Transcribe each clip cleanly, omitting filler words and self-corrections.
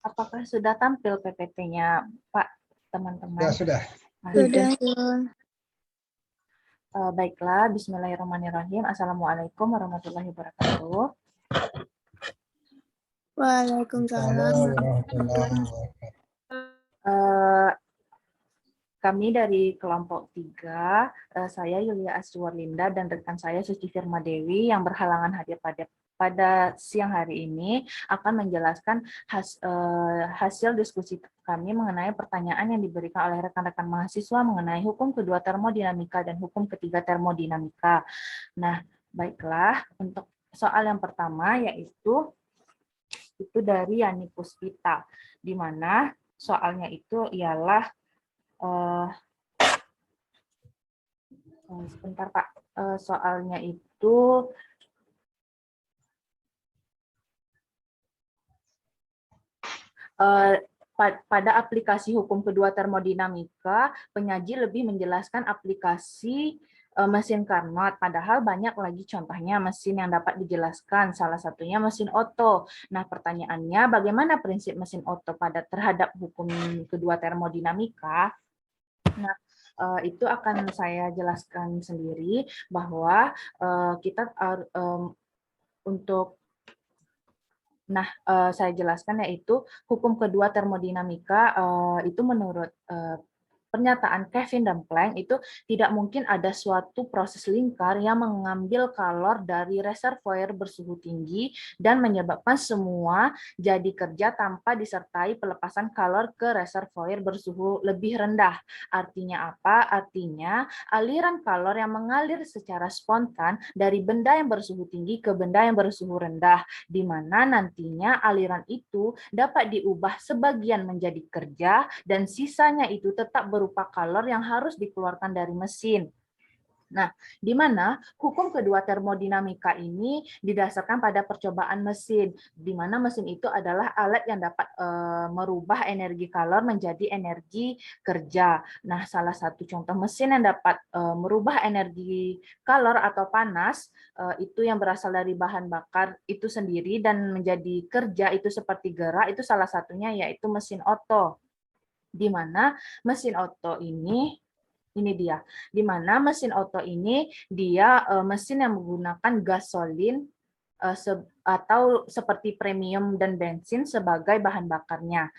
Apakah sudah tampil PPT-nya, Pak, teman-teman? Ya, sudah. Sudah. Baiklah, bismillahirrahmanirrahim. Assalamualaikum warahmatullahi wabarakatuh. Waalaikumsalam. Eh, Kami dari kelompok 3, saya Yulia Asriwarlinda dan rekan saya Suci Firma Dewi yang berhalangan hadir pada siang hari ini akan menjelaskan hasil diskusi kami mengenai pertanyaan yang diberikan oleh rekan-rekan mahasiswa mengenai hukum kedua termodinamika dan hukum ketiga termodinamika. Nah, baiklah, untuk soal yang pertama yaitu itu dari Yani Puspita, di mana soalnya itu ialah sebentar Pak, soalnya itu pada aplikasi hukum kedua termodinamika, penyaji lebih menjelaskan aplikasi mesin Carnot, padahal banyak lagi contohnya mesin yang dapat dijelaskan, salah satunya mesin Otto. Nah, pertanyaannya bagaimana prinsip mesin Otto terhadap hukum kedua termodinamika? Nah, itu akan saya jelaskan sendiri bahwa kita untuk saya jelaskan yaitu hukum kedua termodinamika itu menurut pernyataan Kevin dan Planck itu tidak mungkin ada suatu proses lingkar yang mengambil kalor dari reservoir bersuhu tinggi dan menyebabkan semua jadi kerja tanpa disertai pelepasan kalor ke reservoir bersuhu lebih rendah. Artinya apa? Artinya aliran kalor yang mengalir secara spontan dari benda yang bersuhu tinggi ke benda yang bersuhu rendah, di mana nantinya aliran itu dapat diubah sebagian menjadi kerja dan sisanya itu tetap berupa kalor yang harus dikeluarkan dari mesin. Nah, di mana hukum kedua termodinamika ini didasarkan pada percobaan mesin, di mana mesin itu adalah alat yang dapat merubah energi kalor menjadi energi kerja. Nah, salah satu contoh mesin yang dapat merubah energi kalor atau panas itu yang berasal dari bahan bakar itu sendiri dan menjadi kerja itu seperti gerak, itu salah satunya yaitu mesin Otto. Di mana mesin Otto ini dia, di mana mesin Otto ini dia mesin yang menggunakan gasolin atau seperti premium dan bensin sebagai bahan bakarnya.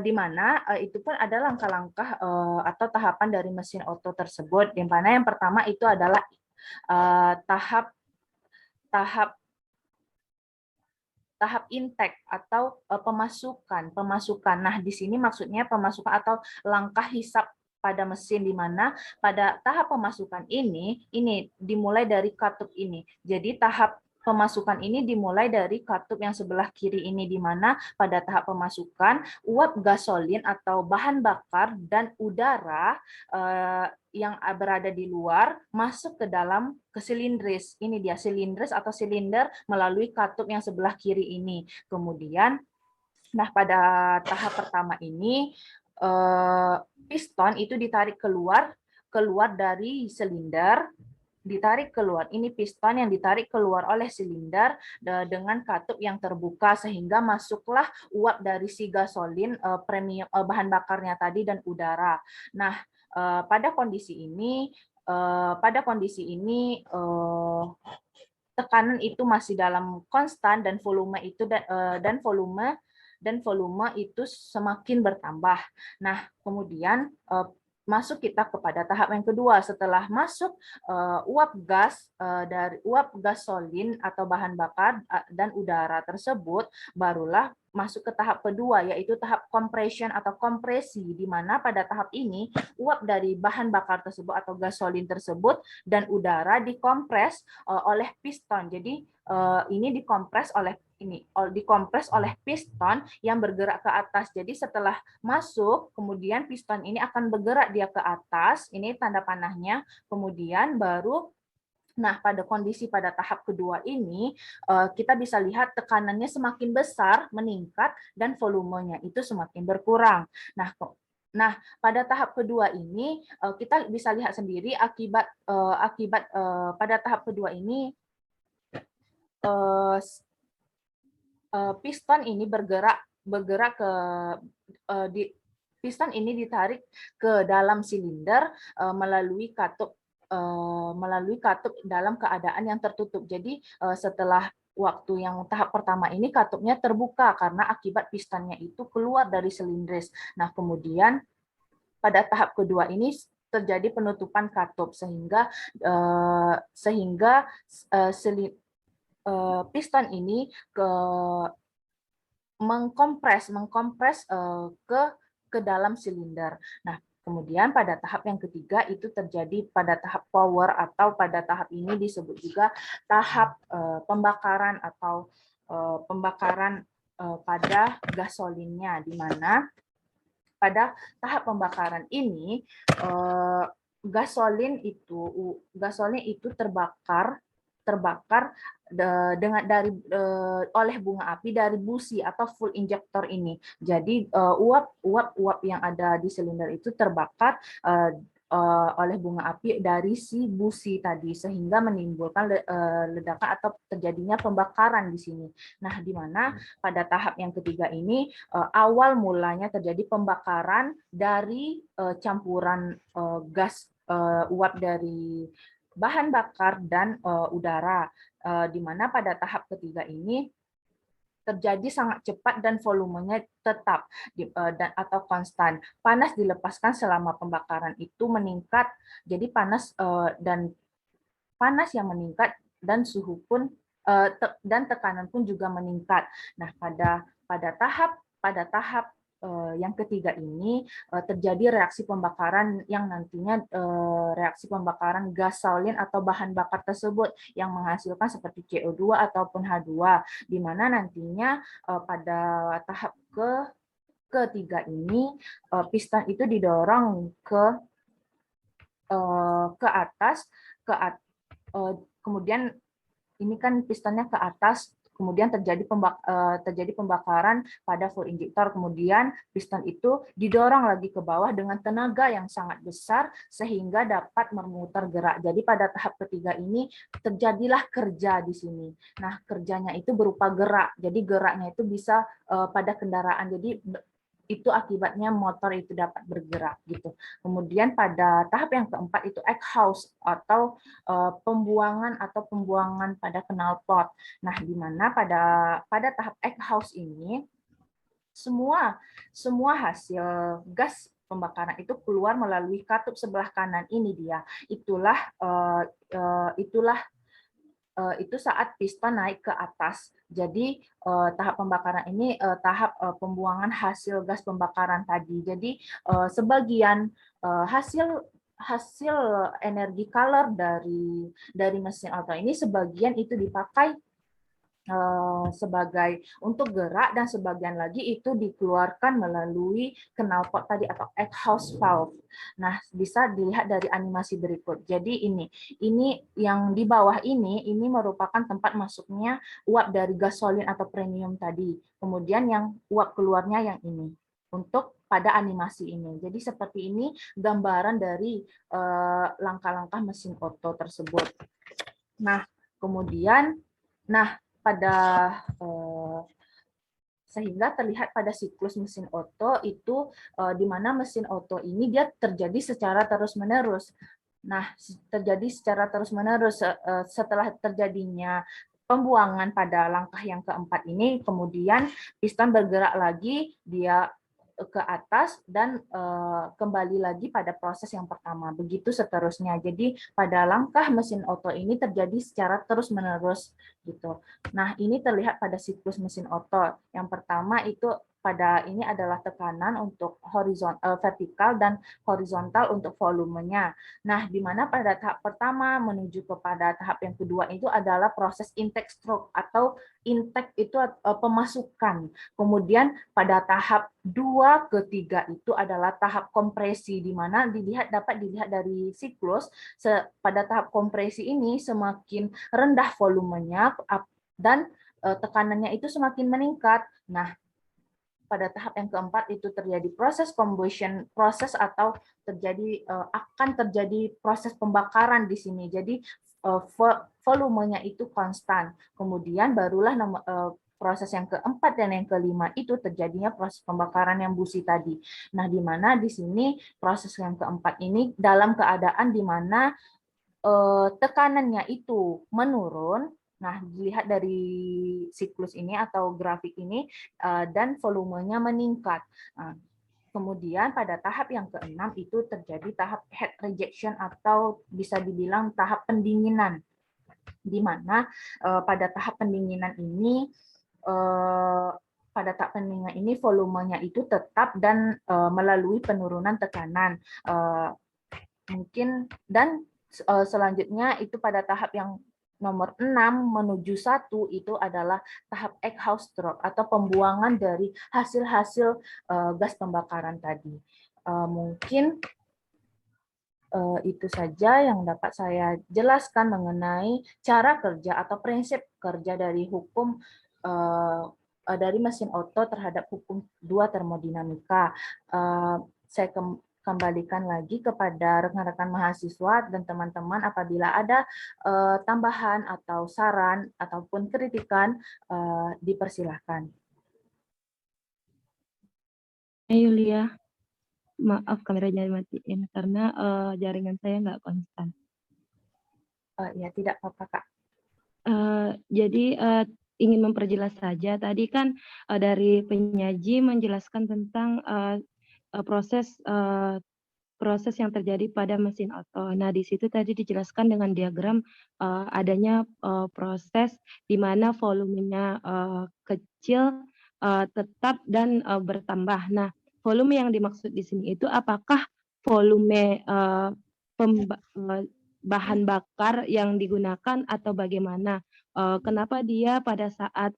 Di mana itu pun ada langkah-langkah atau tahapan dari mesin Otto tersebut, di mana yang pertama itu adalah tahap intake atau pemasukan. Nah, di sini maksudnya pemasukan atau langkah hisap pada mesin, di mana pada tahap pemasukan ini dimulai dari katup ini. Jadi tahap pemasukan ini dimulai dari katup yang sebelah kiri ini, di mana pada tahap pemasukan uap gasolin atau bahan bakar dan udara yang berada di luar masuk ke dalam ke silindris. Ini dia silindris atau silinder melalui katup yang sebelah kiri ini. Kemudian, pada tahap pertama ini piston itu ditarik keluar dari silinder, ditarik keluar. Ini piston yang ditarik keluar oleh silinder dengan katup yang terbuka sehingga masuklah uap dari si gasolin premium bahan bakarnya tadi dan udara. Nah, pada kondisi ini tekanan itu masih dalam konstan dan volume itu semakin bertambah. Nah, kemudian masuk kita kepada tahap yang kedua. Setelah masuk uap gas dari uap gasolin atau bahan bakar dan udara tersebut, barulah masuk ke tahap kedua, yaitu tahap compression atau kompresi, di mana pada tahap ini uap dari bahan bakar tersebut atau gasolin tersebut dan udara dikompres oleh piston. Jadi ini dikompres oleh piston yang bergerak ke atas. Jadi setelah masuk, kemudian piston ini akan bergerak dia ke atas. Ini tanda panahnya. Kemudian baru pada kondisi pada tahap kedua ini, kita bisa lihat tekanannya semakin besar, meningkat, dan volumenya itu semakin berkurang. Nah, pada tahap kedua ini, kita bisa lihat sendiri akibat pada tahap kedua ini, piston ini bergerak ke di piston ini ditarik ke dalam silinder melalui katup dalam keadaan yang tertutup. Jadi setelah waktu yang tahap pertama ini katupnya terbuka karena akibat pistonnya itu keluar dari silindris. Nah, kemudian pada tahap kedua ini terjadi penutupan katup sehingga piston ini mengkompres ke dalam silinder. Nah, kemudian pada tahap yang ketiga itu terjadi pada tahap power, atau pada tahap ini disebut juga tahap pembakaran atau pembakaran pada gasolinnya, di mana pada tahap pembakaran ini gasolin itu terbakar oleh bunga api dari busi atau full injector ini. Jadi uap yang ada di silinder itu terbakar oleh bunga api dari si busi tadi, sehingga menimbulkan ledakan atau terjadinya pembakaran di sini. Nah, di mana pada tahap yang ketiga ini awal mulanya terjadi pembakaran dari campuran gas uap dari bahan bakar dan udara, di mana pada tahap ketiga ini terjadi sangat cepat dan volumenya tetap atau konstan. Panas dilepaskan selama pembakaran itu meningkat, jadi panas yang meningkat dan suhu pun dan tekanan pun juga meningkat. Nah, pada tahap yang ketiga ini terjadi reaksi pembakaran yang nantinya reaksi pembakaran gasolin atau bahan bakar tersebut yang menghasilkan seperti CO2 ataupun H2, di mana nantinya pada tahap ketiga ini piston itu didorong ke atas, kemudian ini kan pistonnya ke atas, kemudian terjadi pembakaran pada full injector, kemudian piston itu didorong lagi ke bawah dengan tenaga yang sangat besar sehingga dapat memutar gerak. Jadi pada tahap ketiga ini terjadilah kerja di sini. Nah, kerjanya itu berupa gerak. Jadi geraknya itu bisa pada kendaraan. Jadi itu akibatnya motor itu dapat bergerak gitu. Kemudian pada tahap yang keempat itu exhaust atau pembuangan pada knalpot. Nah, di mana pada tahap exhaust ini semua hasil gas pembakaran itu keluar melalui katup sebelah kanan ini dia. Itu saat piston naik ke atas. Jadi tahap pembakaran ini tahap pembuangan hasil gas pembakaran tadi. Jadi sebagian hasil energi kalor dari mesin auto ini sebagian itu dipakai sebagai untuk gerak, dan sebagian lagi itu dikeluarkan melalui knalpot tadi atau exhaust valve. Nah, bisa dilihat dari animasi berikut. Jadi ini yang di bawah ini merupakan tempat masuknya uap dari gasolin atau premium tadi. Kemudian yang uap keluarnya yang ini untuk pada animasi ini. Jadi seperti ini gambaran dari langkah-langkah mesin oto tersebut. Nah, kemudian sehingga terlihat pada siklus mesin oto itu di mana mesin oto ini dia terjadi secara terus-menerus. Nah, terjadi secara terus-menerus setelah terjadinya pembuangan pada langkah yang keempat ini, kemudian piston bergerak lagi, dia ke atas dan kembali lagi pada proses yang pertama. Begitu seterusnya. Jadi pada langkah mesin oto ini terjadi secara terus-menerus gitu. Nah, ini terlihat pada siklus mesin oto. Yang pertama itu pada ini adalah tekanan untuk vertikal dan horizontal untuk volumenya. Nah, di mana pada tahap pertama menuju kepada tahap yang kedua itu adalah proses intake stroke atau intake itu pemasukan. Kemudian pada tahap 2 ke 3 itu adalah tahap kompresi, di mana dapat dilihat dari siklus pada tahap kompresi ini semakin rendah volumenya dan tekanannya itu semakin meningkat. Nah, pada tahap yang keempat itu terjadi proses combustion proses atau akan terjadi proses pembakaran di sini. Jadi volumenya itu konstan. Kemudian barulah proses yang keempat dan yang kelima itu terjadinya proses pembakaran yang busi tadi. Nah, di mana di sini proses yang keempat ini dalam keadaan di mana tekanannya itu menurun. Nah, dilihat dari siklus ini atau grafik ini dan volumenya meningkat. Nah, kemudian pada tahap yang keenam itu terjadi tahap heat rejection atau bisa dibilang tahap pendinginan, di mana pada tahap pendinginan ini volumenya itu tetap dan melalui penurunan tekanan mungkin dan selanjutnya itu pada tahap yang nomor 6 menuju 1 itu adalah tahap exhaust drop atau pembuangan dari hasil-hasil gas pembakaran tadi. Mungkin itu saja yang dapat saya jelaskan mengenai cara kerja atau prinsip kerja dari hukum dari mesin Otto terhadap hukum 2 termodinamika. Saya kembalikan lagi kepada rekan-rekan mahasiswa dan teman-teman apabila ada tambahan atau saran ataupun kritikan dipersilahkan. Yulia, maaf kameranya dimatiin karena jaringan saya nggak konstan. Ya tidak apa-apa Kak. Jadi ingin memperjelas saja. Tadi kan dari penyaji menjelaskan tentang proses yang terjadi pada mesin Otto. Nah, di situ tadi dijelaskan dengan diagram adanya proses di mana volumenya kecil, tetap dan bertambah. Nah, volume yang dimaksud di sini itu apakah volume bahan bakar yang digunakan atau bagaimana? Kenapa dia pada saat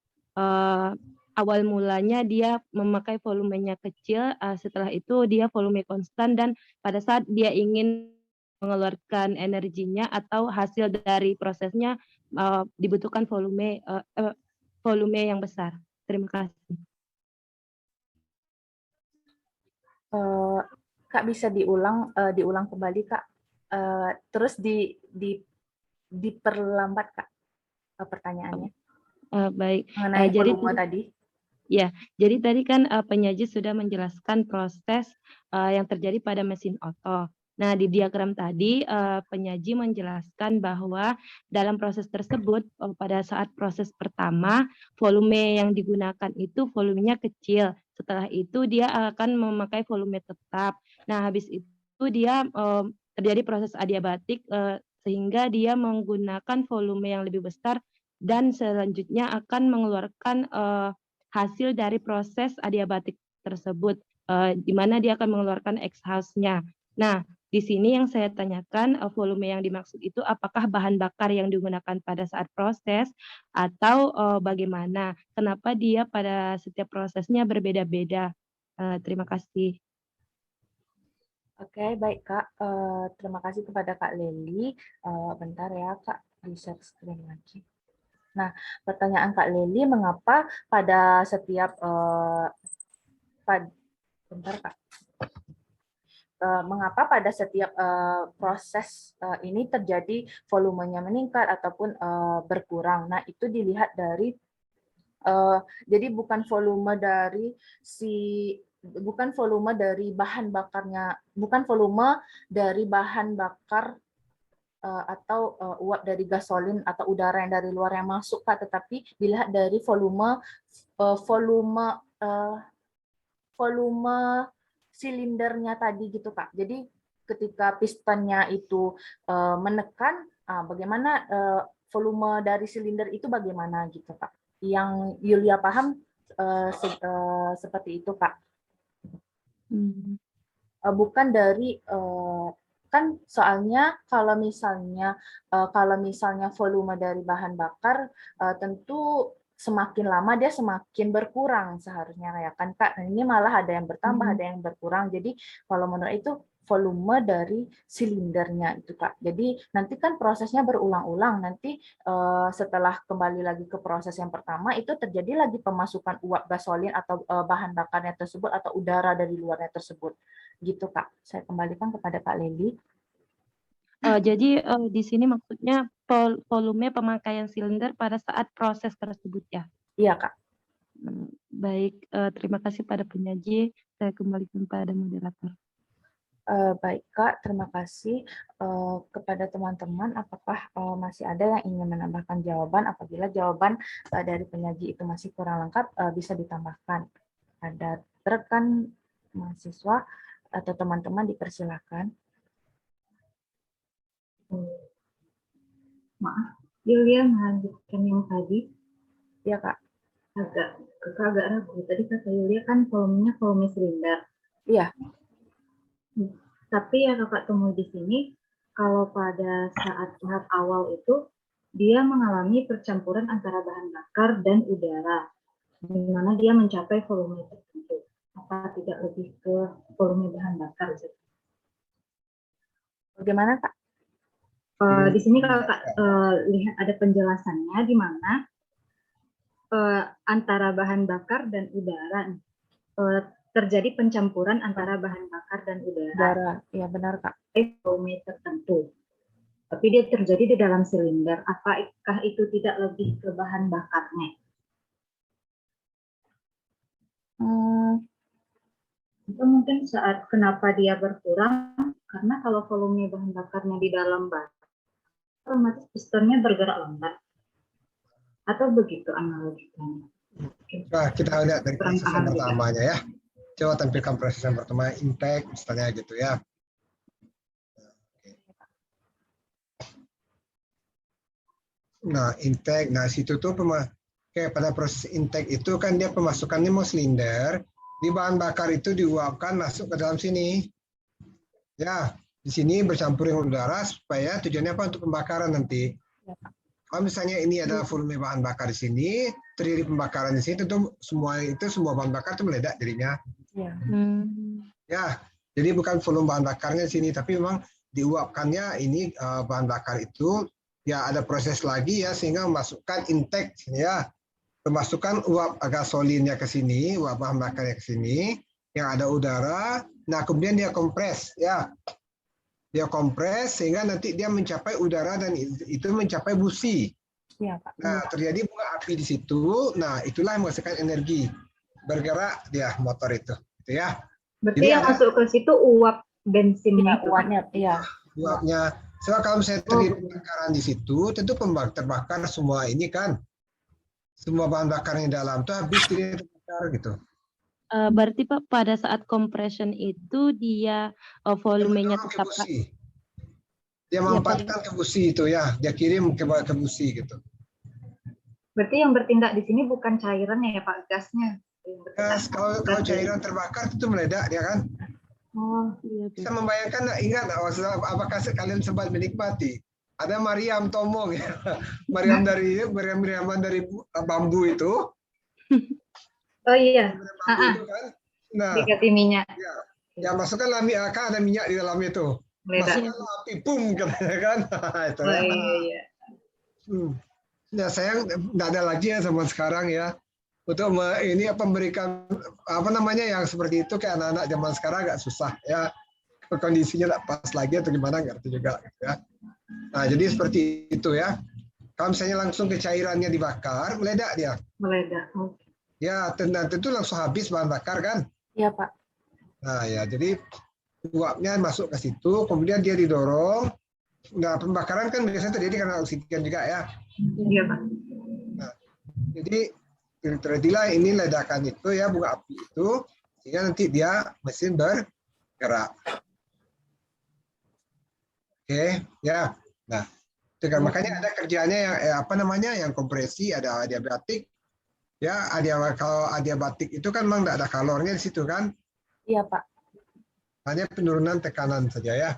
awal mulanya dia memakai volumenya kecil, setelah itu dia volume konstan dan pada saat dia ingin mengeluarkan energinya atau hasil dari prosesnya dibutuhkan volume yang besar. Terima kasih. Kak bisa diulang kembali Kak. Terus diperlambat Kak pertanyaannya. Baik. Mengenai volume tadi. Ya, jadi tadi kan penyaji sudah menjelaskan proses yang terjadi pada mesin Otto. Nah, di diagram tadi penyaji menjelaskan bahwa dalam proses tersebut pada saat proses pertama volume yang digunakan itu volumenya kecil. Setelah itu dia akan memakai volume tetap. Nah, habis itu dia terjadi proses adiabatik sehingga dia menggunakan volume yang lebih besar dan selanjutnya akan mengeluarkan hasil dari proses adiabatik tersebut, di mana dia akan mengeluarkan exhaust-nya. Nah, di sini yang saya tanyakan, volume yang dimaksud itu apakah bahan bakar yang digunakan pada saat proses atau bagaimana? Kenapa dia pada setiap prosesnya berbeda-beda? Terima kasih. Oke, baik Kak. Terima kasih kepada Kak Leli. Bentar ya Kak, di share screen lagi. Nah, pertanyaan Kak Leli, mengapa pada setiap bentar Kak. Mengapa pada setiap proses ini terjadi volumenya meningkat ataupun berkurang? Nah, itu dilihat dari jadi bukan volume dari bahan bakarnya, bukan volume dari bahan bakar atau uap dari gasolin atau udara yang dari luar yang masuk Kak, tetapi dilihat dari volume silindernya tadi gitu Kak. Jadi ketika pistonnya itu menekan, bagaimana volume dari silinder itu bagaimana gitu Kak. Yang Yulia paham seperti itu Kak. Bukan dari kan soalnya kalau misalnya volume dari bahan bakar tentu semakin lama dia semakin berkurang seharusnya ya kan Kak. Nah, ini malah ada yang bertambah, ada yang berkurang. Jadi kalau menurut itu volume dari silindernya itu Kak. Jadi nanti kan prosesnya berulang-ulang. Nanti setelah kembali lagi ke proses yang pertama itu terjadi lagi pemasukan uap gasolin atau bahan bakarnya tersebut atau udara dari luarnya tersebut. Gitu Kak. Saya kembalikan kepada Kak Leli. Jadi di sini maksudnya volume pemakaian silinder pada saat proses tersebut ya. Iya Kak. Baik, terima kasih pada penyaji. Saya kembalikan pada moderator. Baik Kak, terima kasih kepada teman-teman. Apakah masih ada yang ingin menambahkan jawaban? Apabila jawaban dari penyaji itu masih kurang lengkap, bisa ditambahkan. Ada rekan mahasiswa atau teman-teman dipersilakan. Maaf, Yulia melanjutkan yang tadi. Ya Kak. Kakak agak ragu. Tadi kata Yulia kan volumenya volume silinder. Iya. Tapi ya kakak temui di sini, kalau pada saat tahap awal itu, dia mengalami percampuran antara bahan bakar dan udara, di mana dia mencapai volume tertentu. Apa tidak lebih ke volume bahan bakar? Bagaimana Kak? Di sini kakak lihat ada penjelasannya di mana antara bahan bakar dan udara terjadi pencampuran antara bahan bakar dan udara. Ya benar Kak. Volume tertentu. Tapi dia terjadi di dalam silinder. Apakah itu tidak lebih ke bahan bakarnya? Atau mungkin saat kenapa dia berkurang, karena kalau volume bahan bakarnya di dalam bahan, otomatis pistonnya bergerak lambat. Atau begitu analogikannya. Nah, kita lihat dari proses yang pertamanya ya. Coba tampilkan proses yang pertama, intake misalnya gitu ya. Nah, intake, nah situ tuh kayak pada proses intake itu kan dia pemasukannya mau silinder, di bahan bakar itu diuapkan masuk ke dalam sini. Ya, di sini bercampur dengan udara supaya tujuannya apa untuk pembakaran nanti. Kalau misalnya ini adalah volume bahan bakar di sini, terjadi pembakaran di sini, tentu semua bahan bakar itu meledak jadinya. Ya, jadi bukan volume bahan bakarnya di sini, tapi memang diuapkannya ini bahan bakar itu, ya ada proses lagi ya sehingga memasukkan intake ya, memasukkan uap gasolinnya ke sini, uap bahan bakarnya ke sini, yang ada udara. Nah kemudian dia kompres ya. Dia kompres sehingga nanti dia mencapai udara dan itu mencapai busi. Ya, Pak. Nah, terjadi bunga api di situ. Nah, itulah yang menghasilkan energi. Bergerak dia motor itu, gitu ya. Berarti jadi yang masuk ke situ uap bensinnya, uapnya, iya. Uapnya. So, kalau misalnya terjadi pembakaran di situ, tentu terbakar semua ini kan. Semua bahan bakarnya dalam itu habis tidak terbakar gitu. Berarti Pak pada saat compression itu dia volumenya tetap dia memanfaatkan ke busi itu ya, dia kirim ke busi gitu. Berarti yang bertindak di sini bukan cairannya ya Pak, gasnya. Gas, kalau cairan terbakar itu meledak dia kan. Oh iya. Bisa membayangkan, ingat apakah kalian sempat menikmati? Ada Mariam Tomong ya, Mariam dari bambu itu. Oh iya. Itu kan. Nah, dikasih minyak. Ya masukkanlah minyak, kan ada minyak di dalamnya itu. Masukkanlah api, boom katanya kan. Itu oh iya. Nah, sayang nggak ada lagi ya zaman sekarang ya. Untuk ini memberikan apa namanya yang seperti itu ke anak-anak zaman sekarang agak susah ya. Kondisinya nggak pas lagi atau gimana nggak ngerti juga gitu ya. Nah, jadi seperti itu ya. Kalau misalnya langsung ke cairannya dibakar, meledak dia. Meledak. Ya, tentu langsung habis bahan bakar kan? Iya, Pak. Nah, ya, jadi uapnya masuk ke situ, kemudian dia didorong. Nah, pembakaran kan biasanya terjadi karena oksigen juga ya. Iya, Pak. Nah, jadi terjadilah ini ledakan itu ya, bunga api itu, sehingga nanti dia mesin bergerak. Oke, ya. Nah, itu kan makanya ada kerjanya yang yang kompresi, ada adiabatik. Ya, kalau adiabatik itu kan memang tidak ada kalornya di situ kan? Iya, Pak. Hanya penurunan tekanan saja ya.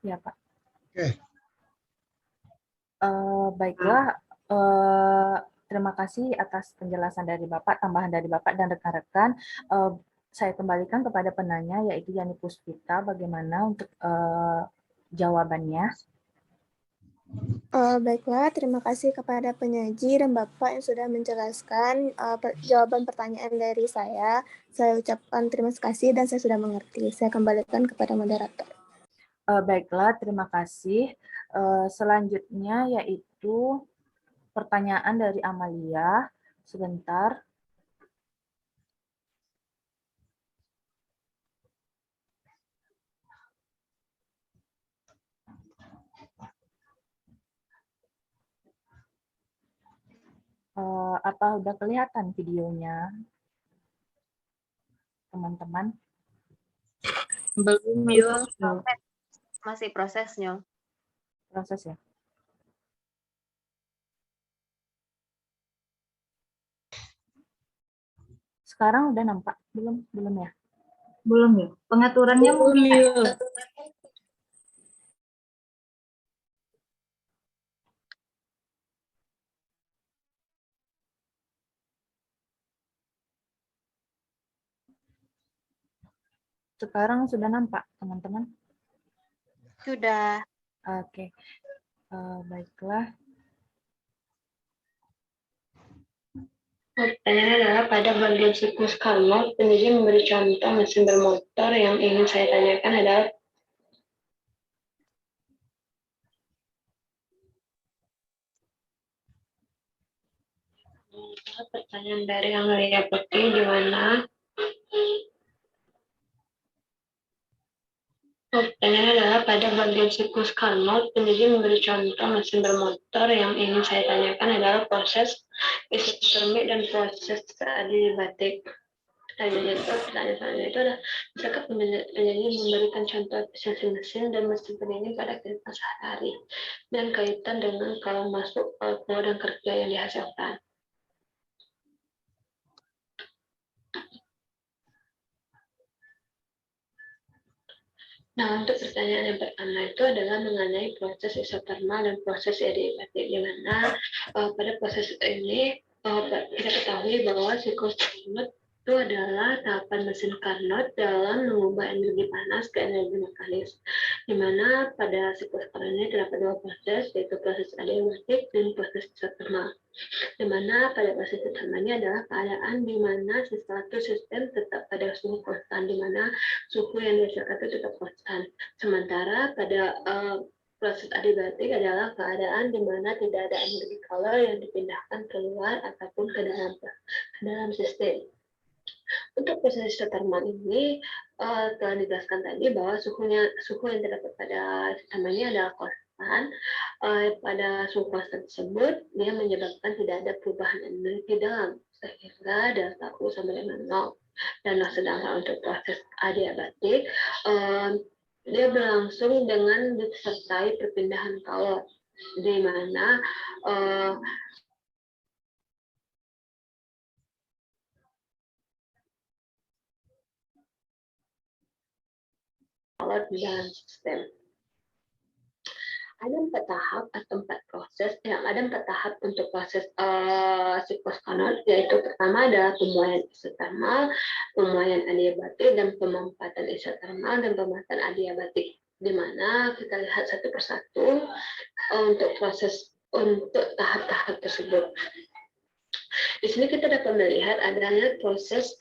Iya, Pak. Oke. Baiklah. Terima kasih atas penjelasan dari Bapak, tambahan dari Bapak dan rekan-rekan. saya kembalikan kepada penanya, yaitu Yani Puspita. Bagaimana untuk jawabannya? Baiklah, terima kasih kepada penyaji dan Bapak yang sudah menjelaskan jawaban pertanyaan dari saya. Saya ucapkan terima kasih dan saya sudah mengerti. Saya kembalikan kepada moderator. Baiklah, terima kasih. Selanjutnya yaitu pertanyaan dari Amalia. Sebentar. Apa udah kelihatan videonya, teman-teman? Belum, Yul. Masih prosesnya. Proses ya. Sekarang udah nampak? Belum ya? Belum ya? Pengaturannya Belum, Yul. Sekarang sudah nampak, teman-teman? Sudah. Oke. Baiklah. Pertanyaannya adalah pada bagian siklus Carnot, peneliti memberi contoh mesin bermotor. Yang ingin saya tanyakan adalah pertanyaan dari Anglia Putih, di mana pertanyaannya adalah pada bagian siklus Carnot, peneliti memberi contoh mesin bermotor. Yang ingin saya tanyakan adalah proses isotermik dan proses adiabatik. Jadi pertanyaan selanjutnya itu adalah, bisakah penyanyi memberikan contoh efisiensi mesin dan mesin pendingin pada kehidupan sehari-hari dan kaitan dengan kalau masuk, keluar dan kerja yang dihasilkan. Nah, untuk pertanyaan yang pertama itu adalah mengenai proses isotermal dan proses adiabatik, di mana pada proses ini kita ketahui bahwa siklus Carnot itu adalah tahapan mesin Carnot dalam mengubah energi panas ke energi mekanis, di mana pada siklus Carnot ini terdapat dua proses, yaitu proses adiabatik dan proses isotermal, di mana pada proses isotermal ini adalah keadaan di mana suatu sistem tetap pada suhu konstan, di mana suhu yang dihasilkan itu tetap konstan. Sementara pada proses adiabatik adalah keadaan di mana tidak ada energi kalor yang dipindahkan keluar ataupun ke dalam sistem. Untuk proses isotermal ini telah dijelaskan tadi bahwa suhu yang terdapat pada sistem ini adalah konstan. Pada suhu konstan tersebut dia menyebabkan tidak ada perubahan energi dalam, sehingga delta U sama dengan 0. Dan sedangkan untuk proses adiabatik dia berlangsung dengan disertai perpindahan kalor, di mana kalor di dalam sistem. Ada 4 tahap atau 4 proses, ada 4 tahap untuk proses siklus Carnot, yaitu pertama adalah pemuaian isotermal, pemuaian adiabatik, dan pemampatan isotermal dan pemampatan adiabatik, di mana kita lihat satu persatu untuk proses untuk tahap-tahap tersebut. Di sini kita dapat melihat adanya proses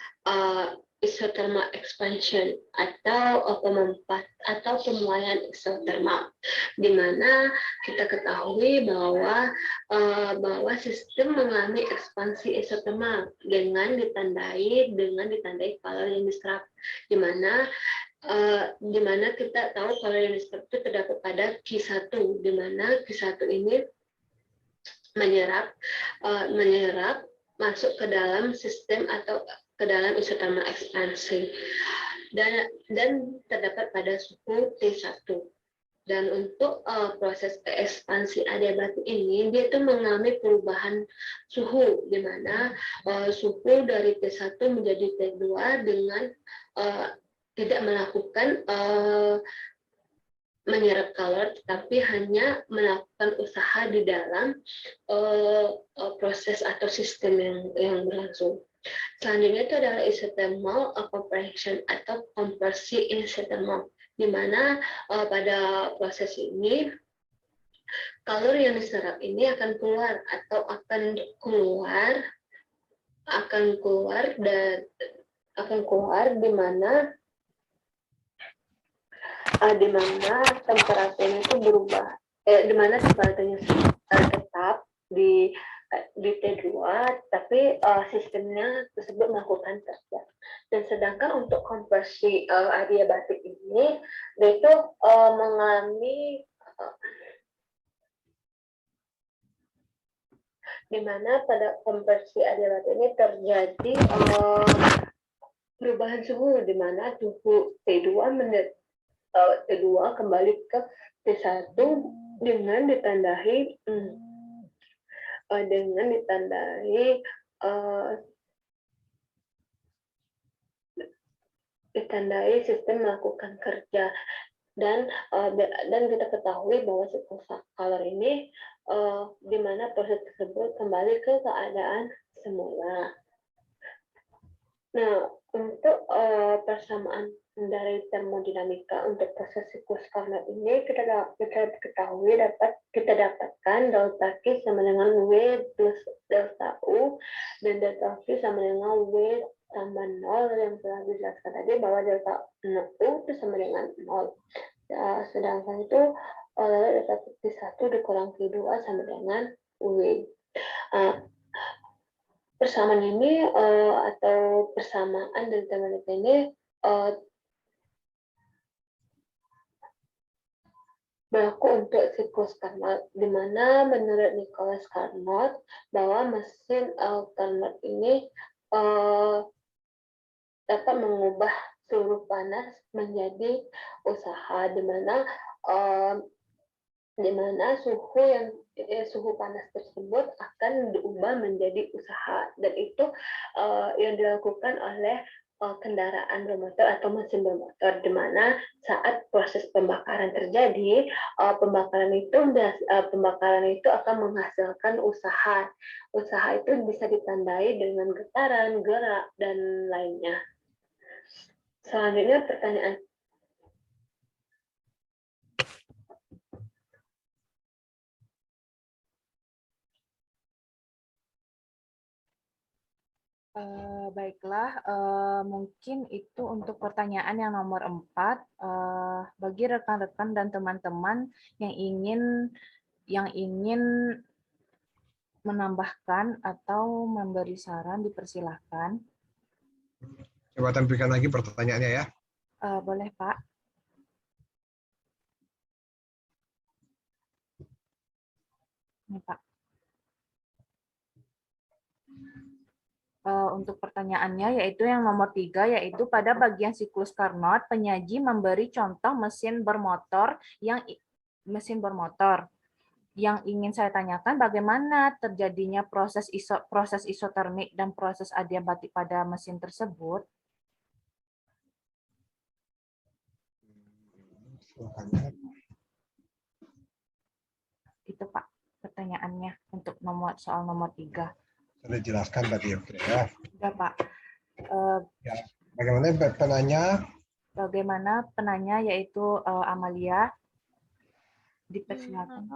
isothermal expansion atau pemuaian isotermal, di mana kita ketahui bahwa sistem mengalami ekspansi isotermal dengan ditandai kalor yang diserap, di mana kita tahu kalor yang diserap itu terdapat pada Q1, di mana Q1 ini menyerap masuk ke dalam sistem atau ke dalam isothermal ekspansi dan terdapat pada suhu T1. Dan untuk proses ekspansi adiabatik ini dia itu mengalami perubahan suhu, di mana suhu dari T1 menjadi T2 dengan tidak melakukan menyerap kalor, tetapi hanya melakukan usaha di dalam proses atau sistem yang berlangsung. Selanjutnya itu adalah isothermal compression atau konversi isothermal, di mana pada proses ini kalori yang diserap ini akan keluar atau akan keluar di mana temperaturnya itu berubah, di mana temperaturnya tetap di T2, tapi sistemnya tersebut melakukan kerja. Dan sedangkan untuk konversi adiabatik ini, dia itu mengalami di mana pada konversi adiabatik ini terjadi perubahan suhu, di mana suhu T2 kembali ke T1 dengan ditandai sistem melakukan kerja. Dan kita ketahui bahwa siklus kalor ini di mana proses tersebut kembali ke keadaan semula. Nah, untuk persamaan dari termodinamika untuk proses siklus Carnot ini kita dapatkan delta Q sama dengan W plus delta U, dan delta Q sama dengan W tambah 0 yang telah dijelaskan tadi bahwa delta U itu sama dengan 0. Sedangkan itu delta Q1 dikurang Q2 sama dengan W. Persamaan ini atau persamaan dari termodinamika ini berlaku untuk siklus Carnot, di mana menurut Nicholas Carnot bahwa mesin Carnot ini dapat mengubah suhu panas menjadi usaha, di mana suhu panas tersebut akan diubah menjadi usaha, dan itu yang dilakukan oleh kendaraan bermotor atau mesin bermotor, di mana saat proses pembakaran terjadi, pembakaran itu akan menghasilkan usaha. Usaha itu bisa ditandai dengan getaran, gerak, dan lainnya. Selanjutnya pertanyaan. Baiklah, mungkin itu untuk pertanyaan yang nomor 4. Bagi rekan-rekan dan teman-teman yang ingin menambahkan atau memberi saran, dipersilahkan. Coba tampilkan lagi pertanyaannya ya. Boleh, Pak. Ini, Pak. Untuk pertanyaannya yaitu yang nomor 3, yaitu pada bagian siklus Carnot, penyaji memberi contoh mesin bermotor. Yang ingin saya tanyakan, bagaimana terjadinya proses isotermik dan proses adiabatik pada mesin tersebut? Itu Pak pertanyaannya untuk soal nomor 3. Sudah jelaskan tadi, oke ya. Sudah, Pak. Ya. Bagaimana penanya? Bagaimana penanya yaitu Amalia, dipersilakan.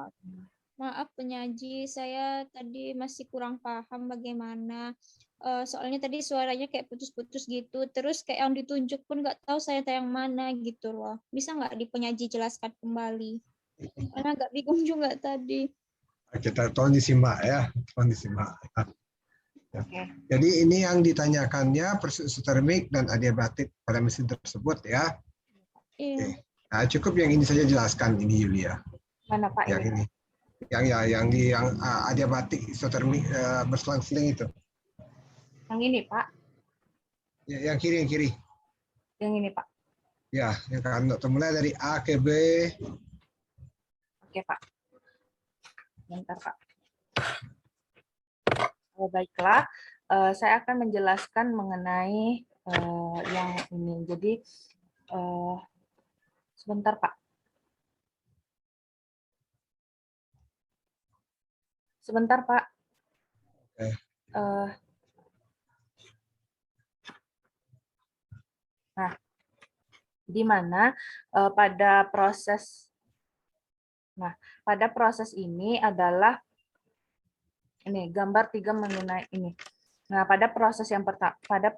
Maaf penyaji, saya tadi masih kurang paham bagaimana. Soalnya tadi suaranya kayak putus-putus gitu. Terus kayak yang ditunjuk pun nggak tahu saya yang mana gitu loh. Bisa nggak penyaji jelaskan kembali? Karena agak bingung juga tadi. Kita tolong disimak ya. Tolong disimak. Okay. Jadi ini yang ditanyakannya proses isotermik dan adiabatik pada mesin tersebut ya. Iya. Oke. Nah, cukup yang ini saja jelaskan ini Yulia. Mana Pak yang ini? Yang adiabatik isotermik berselang-seling itu. Yang ini Pak. Ya, yang kiri. Yang ini Pak. Ya, yang Carnot mulai dari A ke B. Oke Pak. Bentar Pak. Baiklah, saya akan menjelaskan mengenai yang ini. Jadi sebentar Pak. Sebentar Pak. di mana pada proses ini adalah ini gambar 3 mengenai ini. Nah, pada proses yang pertama, pada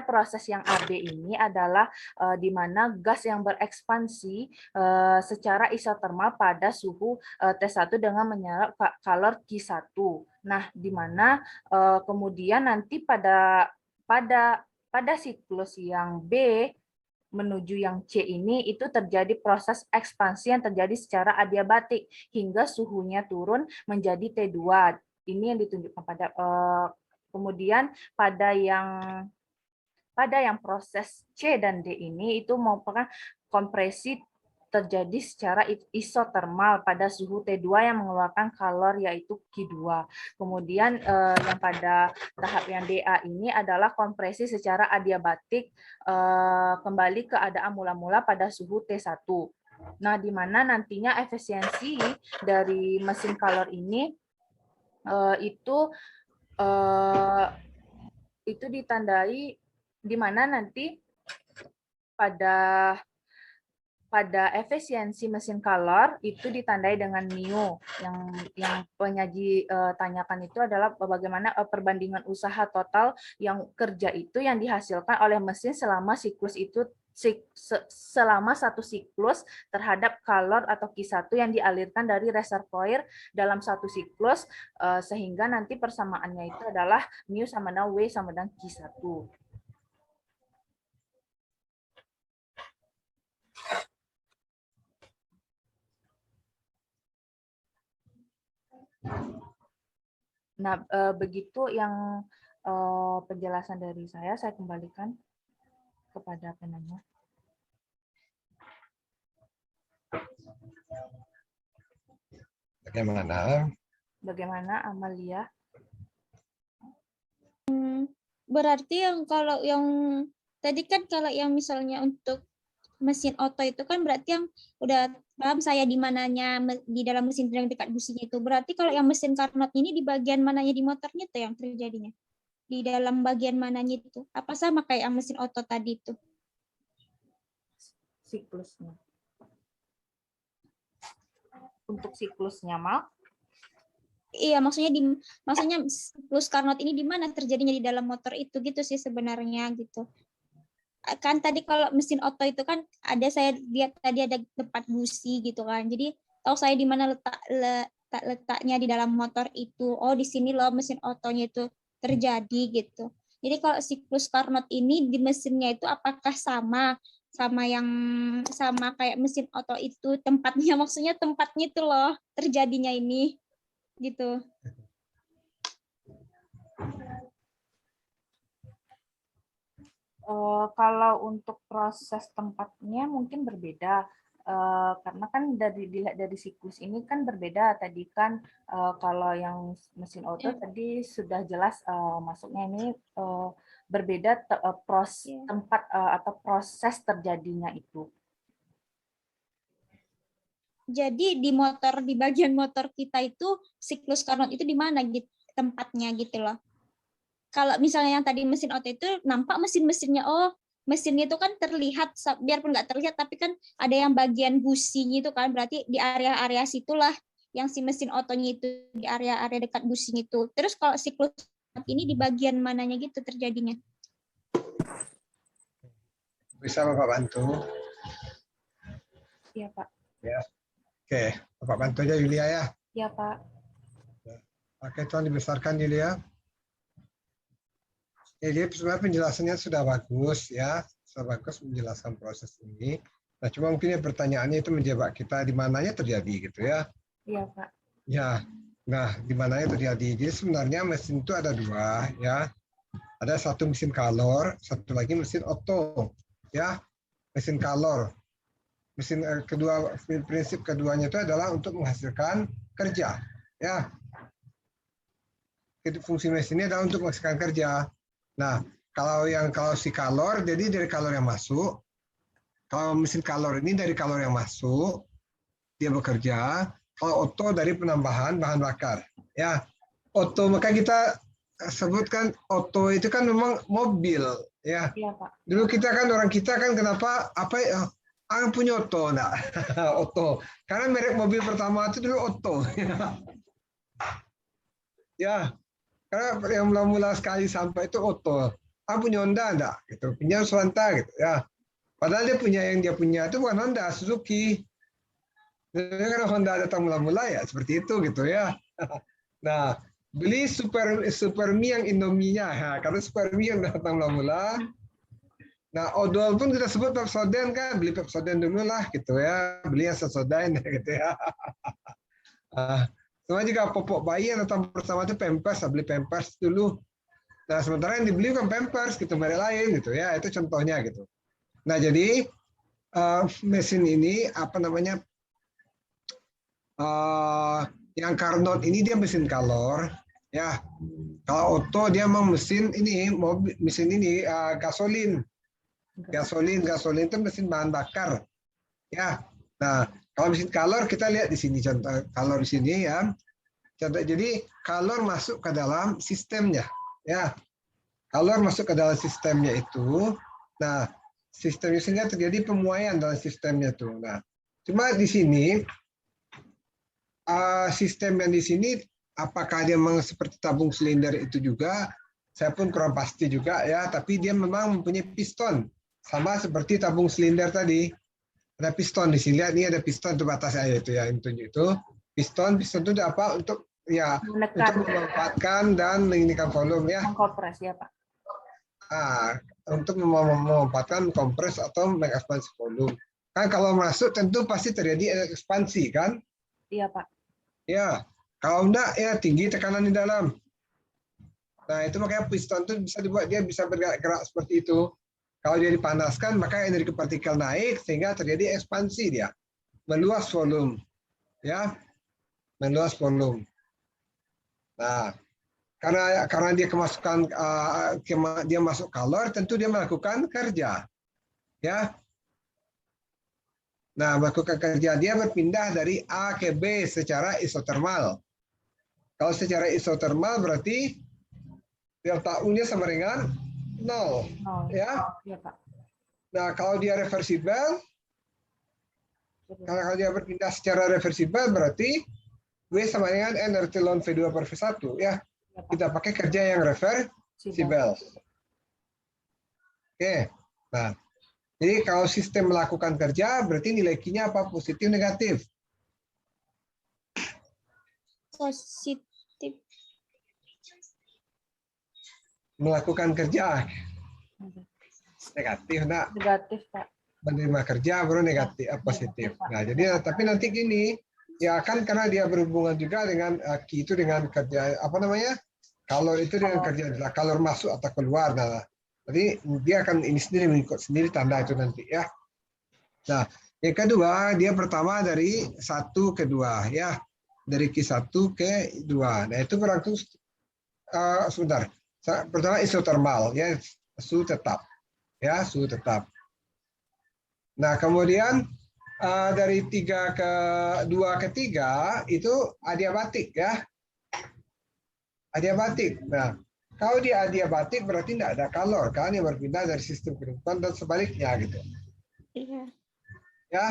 proses yang AB ini adalah di mana gas yang berekspansi secara isotermal pada suhu T1 dengan menyerap kalor Q1. Nah, di mana kemudian nanti pada siklus yang B menuju yang C ini itu terjadi proses ekspansi yang terjadi secara adiabatik hingga suhunya turun menjadi T2. Ini yang ditunjukkan pada kemudian pada yang proses C dan D ini itu merupakan kompresi terjadi secara isotermal pada suhu T2 yang mengeluarkan kalor yaitu Q2. Kemudian yang pada tahap yang DA ini adalah kompresi secara adiabatik kembali ke keadaan mula-mula pada suhu T1. Nah, di mana nantinya efisiensi dari mesin kalor ini itu ditandai di mana nanti pada efisiensi mesin kalor itu ditandai dengan mu yang penyaji tanyakan itu adalah bagaimana perbandingan usaha total yang kerja itu yang dihasilkan oleh mesin selama siklus itu selama satu siklus terhadap kalor atau Q1 yang dialirkan dari reservoir dalam satu siklus sehingga nanti persamaannya itu adalah mu sama dengan W sama dengan Q1. Nah, begitu yang penjelasan dari saya kembalikan kepada penanya. Bagaimana Amalia? Berarti kalau yang tadi kan kalau yang misalnya untuk mesin oto itu kan berarti yang udah paham saya di mananya di dalam mesin yang dekat businya itu. Berarti kalau yang mesin Carnot ini di bagian mananya di motornya itu yang terjadinya? Di dalam bagian mananya itu? Apa sama kayak yang mesin oto tadi itu? Siklusnya. Untuk siklusnya, Mal? Iya, maksudnya siklus Carnot ini di mana terjadinya di dalam motor itu gitu sih sebenarnya gitu. Kan tadi kalau mesin oto itu kan saya lihat tadi ada tempat busi gitu kan. Jadi tahu saya di mana letaknya di dalam motor itu. Oh, di sini loh mesin otonya itu terjadi gitu. Jadi kalau siklus Carnot ini di mesinnya itu apakah sama kayak mesin oto itu tempatnya, maksudnya tempatnya itu loh terjadinya ini gitu. Kalau untuk proses tempatnya mungkin berbeda karena kan dilihat dari siklus ini kan berbeda tadi kan kalau yang mesin oto tadi sudah jelas masuknya ini berbeda tempat atau proses terjadinya itu. Jadi di bagian motor kita itu siklus Carnot itu di mana gitu tempatnya gitu loh. Kalau misalnya yang tadi mesin oto itu nampak mesinnya mesinnya itu kan terlihat biarpun nggak terlihat tapi kan ada yang bagian businya itu kan berarti di area-area situlah yang si mesin otonya itu di area-area dekat businya itu. Terus kalau siklus ini di bagian mananya gitu terjadinya? Bisa Bapak bantu? Iya Pak. Ya. Oke, Bapak bantu aja Yulia ya. Iya Pak. Oke, tolong dibesarkan Yulia. Jadi sebenarnya penjelasannya sudah bagus ya, sudah bagus menjelaskan proses ini. Nah, cuma mungkin pertanyaannya itu menjebak kita di mananya terjadi gitu ya. Iya Pak. Ya, nah di mananya terjadi. Jadi sebenarnya mesin itu ada dua ya. Ada satu mesin kalor, satu lagi mesin oto ya. Mesin kalor. Mesin prinsip keduanya itu adalah untuk menghasilkan kerja ya. Fungsi mesin ini adalah untuk menghasilkan kerja. Nah, kalau si kalor, jadi dari kalor yang masuk. Kalau mesin kalor ini dari kalor yang masuk, dia bekerja. Kalau oto dari penambahan bahan bakar. Ya, oto maka kita sebutkan oto itu kan memang mobil, ya. Iya, Pak. Dulu kita kan orang kita kan kenapa apa ya? Punya oto enggak? Oto. Karena merek mobil pertama itu dulu oto. Ya, karena yang mula-mula sekali sampai itu oto. Punya Honda enggak? Gitu. Punya Sonata gitu ya. Padahal yang dia punya itu bukan Honda, Suzuki. Karena Honda datang mula-mula ya seperti itu gitu ya. Nah, beli super mie yang Indomie-nya, ya, karena super mie yang datang mula-mula. Nah, odol pun kita sebut Pepsodent kan, beli Pepsodent dulu lah gitu ya, beli yang Sensodyne gitu ya. Sama juga popok bayi yang datang pertama itu Pampers, beli Pampers dulu. Nah, sementara yang dibeli kan Pampers gitu, merek lain gitu ya, itu contohnya gitu. Nah, jadi mesin ini apa namanya? Yang Carnot ini dia mesin kalor, ya. Kalau Otto dia memang mesin ini, mesin ini gasolin itu mesin bahan bakar, ya. Nah, kalau mesin kalor kita lihat di sini contoh kalor di sini ya. Contoh jadi kalor masuk ke dalam sistemnya, ya. Kalor masuk ke dalam sistemnya itu. Nah, sistemnya sehingga terjadi pemuaian dalam sistemnya tuh. Nah, cuma di sini sistem yang di sini apakah dia memang seperti tabung silinder itu juga, saya pun kurang pasti juga ya, tapi dia memang mempunyai piston sama seperti tabung silinder tadi. Ada piston di sini, lihat ini ada piston untuk batas air itu ya, itu piston itu apa untuk ya untuk memanfaatkan dan meningkatkan volume ya. Mengkompres ya, Pak. Untuk memanfaatkan kompres atau mengekspansi volume. Kan kalau masuk tentu pasti terjadi ekspansi kan? Iya, Pak. Ya, kalau enggak ya tinggi tekanan di dalam. Nah, itu makanya piston itu bisa dibuat dia bisa bergerak seperti itu. Kalau dia dipanaskan, maka energi partikel naik sehingga terjadi ekspansi dia. Meluas volume. Ya. Meluas volume. Nah, karena dia kemasukan dia masuk kalor, tentu dia melakukan kerja. Ya. Nah, melakukan kerja dia berpindah dari A ke B secara isotermal. Kalau secara isotermal berarti delta U-nya sama dengan 0. Ya. Iya, Pak. Nah, kalau dia reversibel, kalau dia berpindah secara reversibel berarti W sama dengan N epsilon V2 per V1. Ya. Kita pakai kerja yang reversibel. Oke. Nah, jadi kalau sistem melakukan kerja, berarti nilai Q-nya apa? Positif, negatif? Positif. Melakukan kerja. Negatif, enggak? Negatif, Pak. Menerima kerja baru negatif, positif. Nah, jadi tapi nanti gini, ya kan karena dia berhubungan juga dengan Q itu dengan kerja, apa namanya? Kalor itu dengan kerja, kalor masuk atau keluar. Nah, jadi dia akan ini sendiri mengikut sendiri tanda itu nanti ya. Nah, yang kedua dia pertama dari 1 ke 2 ya. Dari Q1 ke 2. Nah, itu berarti sebentar. Pertama isotermal ya, suhu tetap. Ya, suhu tetap. Nah, kemudian dari 3 ke 2 ke 3 itu adiabatik ya. Adiabatik. Nah, kalau dia adiabatik berarti tidak ada kalor kan yang berpindah dari sistem kehidupan dan sebaliknya gitu. Iya. Ya.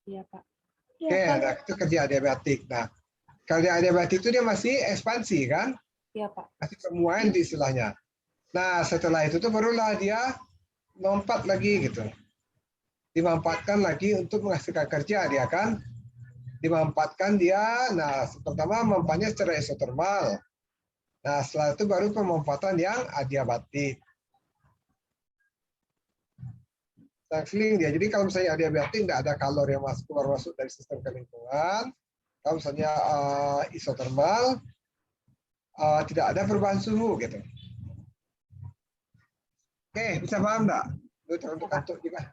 Iya, Pak. Oke, nah, itu kerja adiabatik. Nah, kerja adiabatik itu dia masih ekspansi kan? Iya, Pak. Masih pemuaian di istilahnya. Nah, setelah itu tuh barulah dia lompat lagi gitu. Dimanfaatkan lagi untuk menghasilkan kerja dia kan. Dimanfaatkan dia, nah pertama memanfaatnya secara isotermal. Nah setelah itu baru pemanfaatan yang adiabatik. Sampling dia. Jadi kalau misalnya adiabatik nggak ada kalor yang keluar masuk dari sistem kelingkungan. Kalau misalnya isotermal tidak ada perubahan suhu gitu. Oke, bisa paham nggak? Lu terkantuk juga.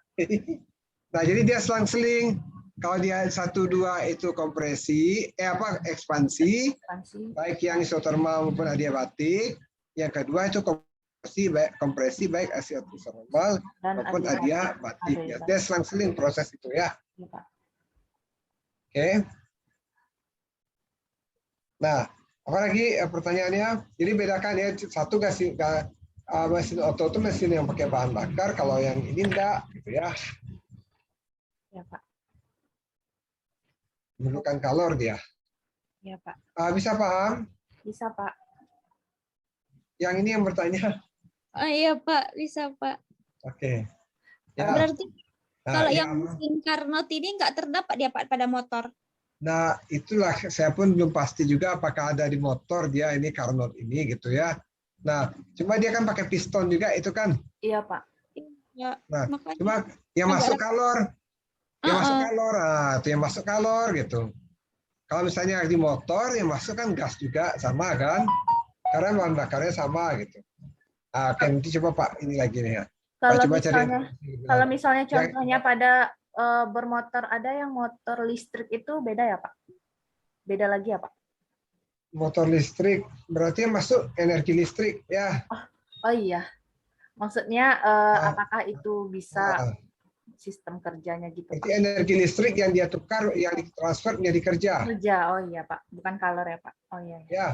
Nah jadi dia selang-seling. Kalau dia 1, 2 itu kompresi, ekspansi, baik yang isotermal maupun adiabatik. Yang kedua itu kompresi baik isotermal maupun adiabatik. Ya, dia selang-seling proses itu ya. Oke. Nah, apalagi pertanyaannya, jadi bedakan ya, satu mesin oto itu mesin yang pakai bahan bakar, kalau yang ini enggak, gitu ya. Ya, Pak. Memerlukan kalor dia. Ya, Pak. Bisa paham? Bisa, Pak. Yang ini yang bertanya. Oh iya Pak, bisa Pak. Oke. Ya. Berarti kalau ya, yang mesin Carnot ini nggak terdapat dia Pak pada motor. Nah, itulah saya pun belum pasti juga apakah ada di motor dia ini Carnot ini gitu ya. Nah, cuma dia kan pakai piston juga itu kan. Iya, Pak. Ya, Nah, makanya cuma yang masuk kalor. Yang masuk Uh-uh. kalor, itu yang masuk kalor gitu. Kalau misalnya di motor yang masuk kan gas juga sama kan. Karena bahan bakarnya sama gitu. Oke, nanti coba Pak ini lagi nih ya. Kalau coba misalnya contohnya pada bermotor, ada yang motor listrik itu beda ya Pak? Beda lagi ya Pak? Motor listrik berarti masuk energi listrik ya. Oh iya, maksudnya apakah itu bisa sistem kerjanya gitu Pak? Berarti energi listrik yang dia tukar, yang ditransfer menjadi kerja. Kerja, oh iya Pak, bukan kalor ya Pak? Oh iya. Ya,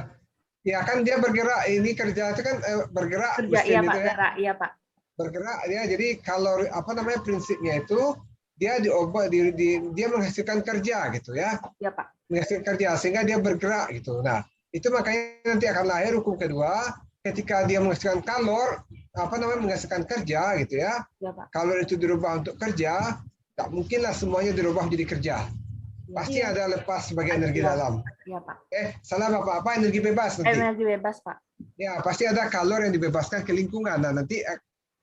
ya kan dia bergerak, ini kerja itu kan bergerak. Kerja iya Pak, gerak iya Pak. Bergerak ya, jadi kalor apa namanya prinsipnya itu dia dia menghasilkan kerja gitu ya. Iya Pak. Menghasilkan kerja sehingga dia bergerak gitu. Nah, itu makanya nanti akan lahir hukum kedua ketika dia menghasilkan kalor apa namanya menghasilkan kerja gitu ya. Ya Pak. Kalor itu dirubah untuk kerja, tak mungkinlah semuanya dirubah menjadi kerja. Pasti ada lepas sebagai energi dalam. Iya Pak. Salah Bapak, apa energi bebas nanti? Energi bebas Pak. Ya, pasti ada kalor yang dibebaskan ke lingkungan. Nah, nanti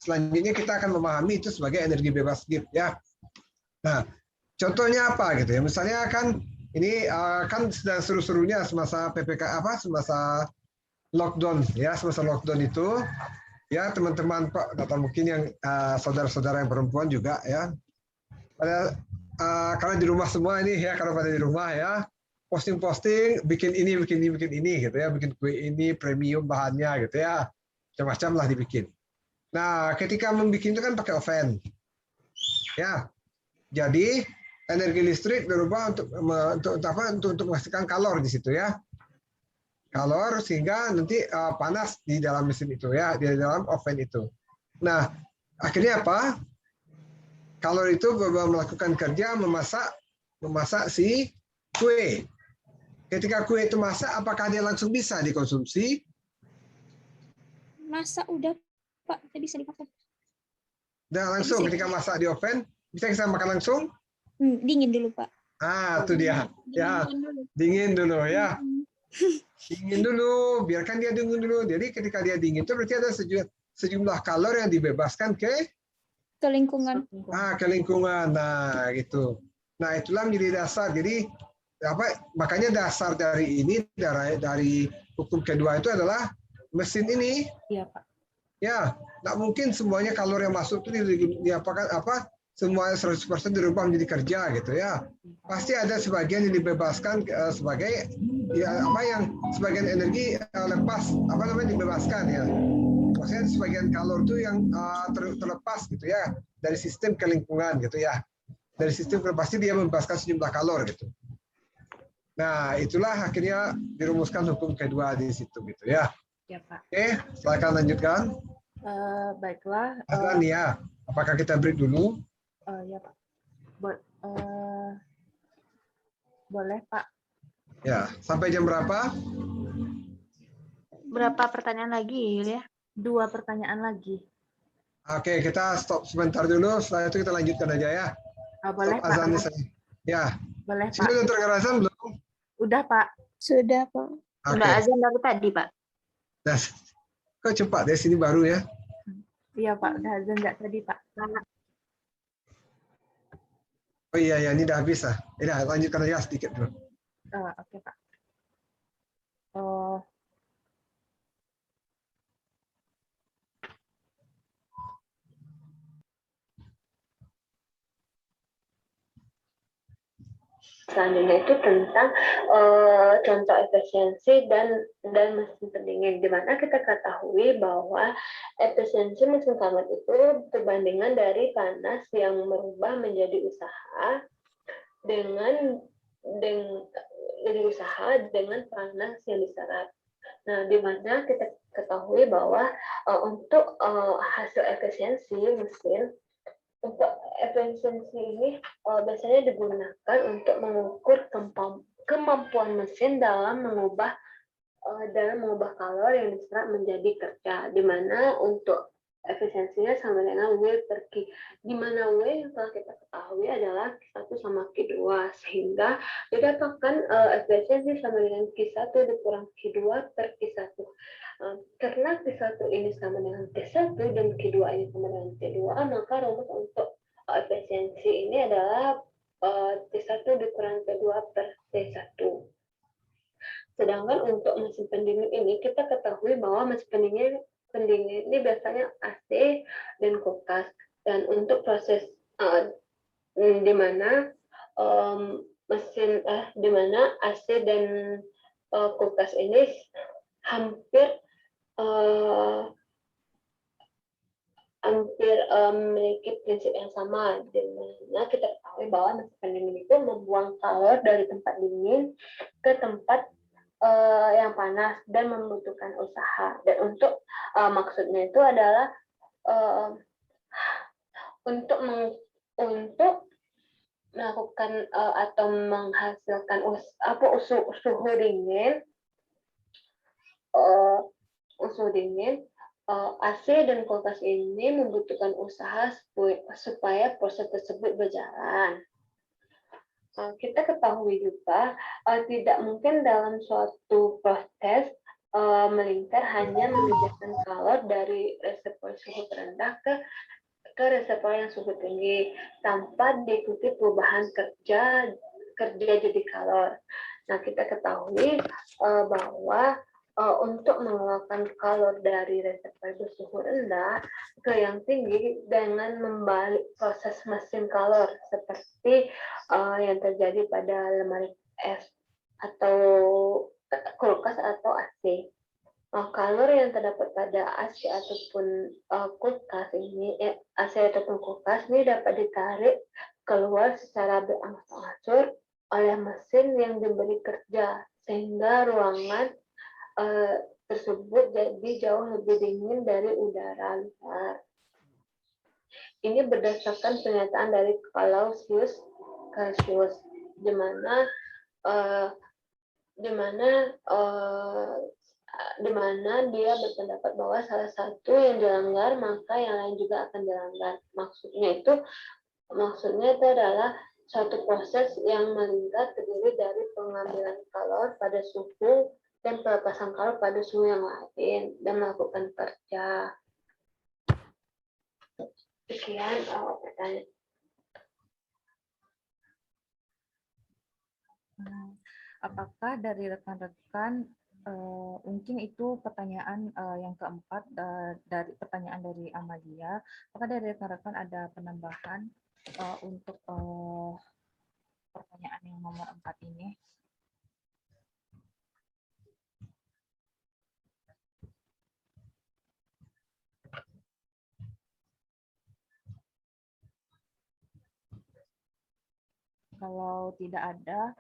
selanjutnya kita akan memahami itu sebagai energi bebas gift ya. Nah, contohnya apa gitu ya? Misalnya kan ini kan sedang seru-serunya semasa PPK semasa lockdown ya, semasa lockdown itu ya teman-teman Pak, atau mungkin yang saudara-saudara yang perempuan juga ya. Karena di rumah semua ini ya, kalau pada di rumah ya, posting-posting bikin ini gitu ya, bikin kue ini premium bahannya gitu ya. Macam-macam lah dibikin. Nah, ketika membuat itu kan pakai oven. Ya. Jadi energi listrik berubah untuk menghasilkan kalor di situ ya. Kalor sehingga nanti panas di dalam mesin itu ya, di dalam oven itu. Nah, akhirnya apa? Kalor itu melakukan kerja memasak si kue. Ketika kue itu masak, apakah dia langsung bisa dikonsumsi? Masak udah Pak, bisa dimakan. Udah langsung ketika masak di oven, bisa kita makan langsung? Dingin dulu Pak. Itu dia. Ya, dingin dulu ya. Dingin dulu, biarkan dia dingin dulu. Jadi ketika dia dingin itu berarti ada sejumlah kalor yang dibebaskan ke lingkungan. Ke lingkungan. Nah, gitu. Nah, itulah menjadi dasar. Jadi makanya dasar dari ini dari hukum kedua itu adalah mesin ini. Iya, Pak. Ya, nggak mungkin semuanya kalor yang masuk itu semuanya 100% dirubah menjadi kerja gitu ya. Pasti ada sebagian yang dibebaskan sebagai sebagian energi lepas dibebaskan ya. Maksudnya sebagian kalor itu yang terlepas gitu ya dari sistem ke lingkungan gitu ya. Dari sistem ke pasti dia membebaskan sejumlah kalor gitu. Nah, itulah akhirnya dirumuskan hukum kedua di situ gitu ya. Ya, Pak. Oke, silakan lanjutkan. Baiklah. Ya, apakah kita break dulu? Ya, Pak. Boleh, Pak. Ya, sampai jam berapa? Berapa pertanyaan lagi, ya? 2 pertanyaan lagi. Oke, kita stop sebentar dulu. Setelah itu kita lanjutkan aja ya. Boleh, stop azan Pak. Ya. Boleh, Pak. Sudah dengar azan belum? Udah, Pak. Sudah, Pak. Sudah azan dari tadi, Pak. Nah, kok cepat deh, sini baru ya? Iya, Pak. Udah azan nggak tadi, Pak? Oh iya, ini udah habis lah. Udah, lanjutkan aja sedikit dulu. Oke, Pak. Selanjutnya itu tentang contoh efisiensi dan mesin pendingin, di mana kita ketahui bahwa efisiensi mesin Carnot itu perbandingan dari panas yang merubah menjadi usaha dengan unit usaha dengan panas yang diserap. Nah, di mana kita ketahui bahwa untuk hasil efisiensi mesin, untuk efisiensi ini biasanya digunakan untuk mengukur kemampuan mesin dalam mengubah kalor yang diserap menjadi kerja, di mana untuk efisiensinya sama dengan W per Q, di mana W yang telah kita ketahui adalah Q1 sama Q2, sehingga didapatkan efisiensi sama dengan Q1 dikurang Q2 per Q1. Karena Q1 ini sama dengan Q1 dan Q2 ini sama dengan Q2, maka rumus untuk efisiensi ini adalah T1 dikurang T2 per T1. Sedangkan untuk mesin pendingin ini, kita ketahui bahwa mesin pendingin ini biasanya AC dan kulkas. Dan untuk proses di mana di mana AC dan kulkas ini hampir memiliki prinsip yang sama, di mana kita ketahui bahwa mesin pendingin itu membuang kalor dari tempat dingin ke tempat yang panas dan membutuhkan usaha. Dan untuk maksudnya itu adalah untuk melakukan atau menghasilkan suhu dingin, AC dan kulkas ini membutuhkan usaha supaya proses tersebut berjalan. Kita ketahui juga tidak mungkin dalam suatu proses melingkar hanya memindahkan kalor dari reservoir suhu terendah ke reservoir yang suhu tinggi tanpa diikuti perubahan kerja jadi kalor. Nah, kita ketahui bahwa untuk mengeluarkan kalor dari reservoir bersuhu rendah ke yang tinggi dengan membalik proses mesin kalor seperti yang terjadi pada lemari es atau kulkas atau AC. Kalor yang terdapat pada AC ataupun kulkas ini, AC ataupun kulkas ini dapat ditarik keluar secara berangsur-angsur oleh mesin yang diberi kerja, sehingga ruangan tersebut jadi jauh lebih dingin dari udara luar. Ini berdasarkan pernyataan dari Clausius, di mana dia berpendapat bahwa salah satu yang dilanggar maka yang lain juga akan dilanggar. Maksudnya itu adalah suatu proses yang melingkar terdiri dari pengambilan kalor pada suhu dan pelepasan kalor pada suhu yang lain dan melakukan kerja. Sekian pertanyaan. Apakah dari rekan-rekan mungkin itu pertanyaan yang keempat dari pertanyaan dari Amalia. Apakah dari rekan-rekan ada penambahan untuk pertanyaan yang nomor 4 ini? Kalau tidak ada,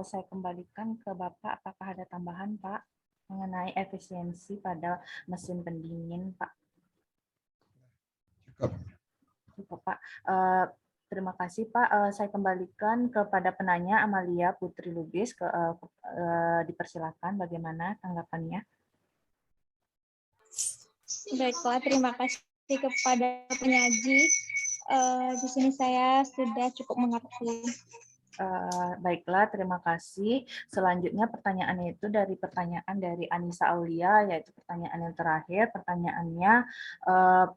saya kembalikan ke Bapak. Apakah ada tambahan, Pak, mengenai efisiensi pada mesin pendingin, Pak? Cukup, Pak. Terima kasih, Pak. Saya kembalikan kepada penanya Amalia Putri Lubis. Dipersilakan bagaimana tanggapannya. Baiklah, terima kasih kepada penyaji. Di sini saya sudah cukup mengerti. Baiklah, terima kasih. Selanjutnya pertanyaannya itu dari pertanyaan dari Anissa Aulia, yaitu pertanyaan yang terakhir. Pertanyaannya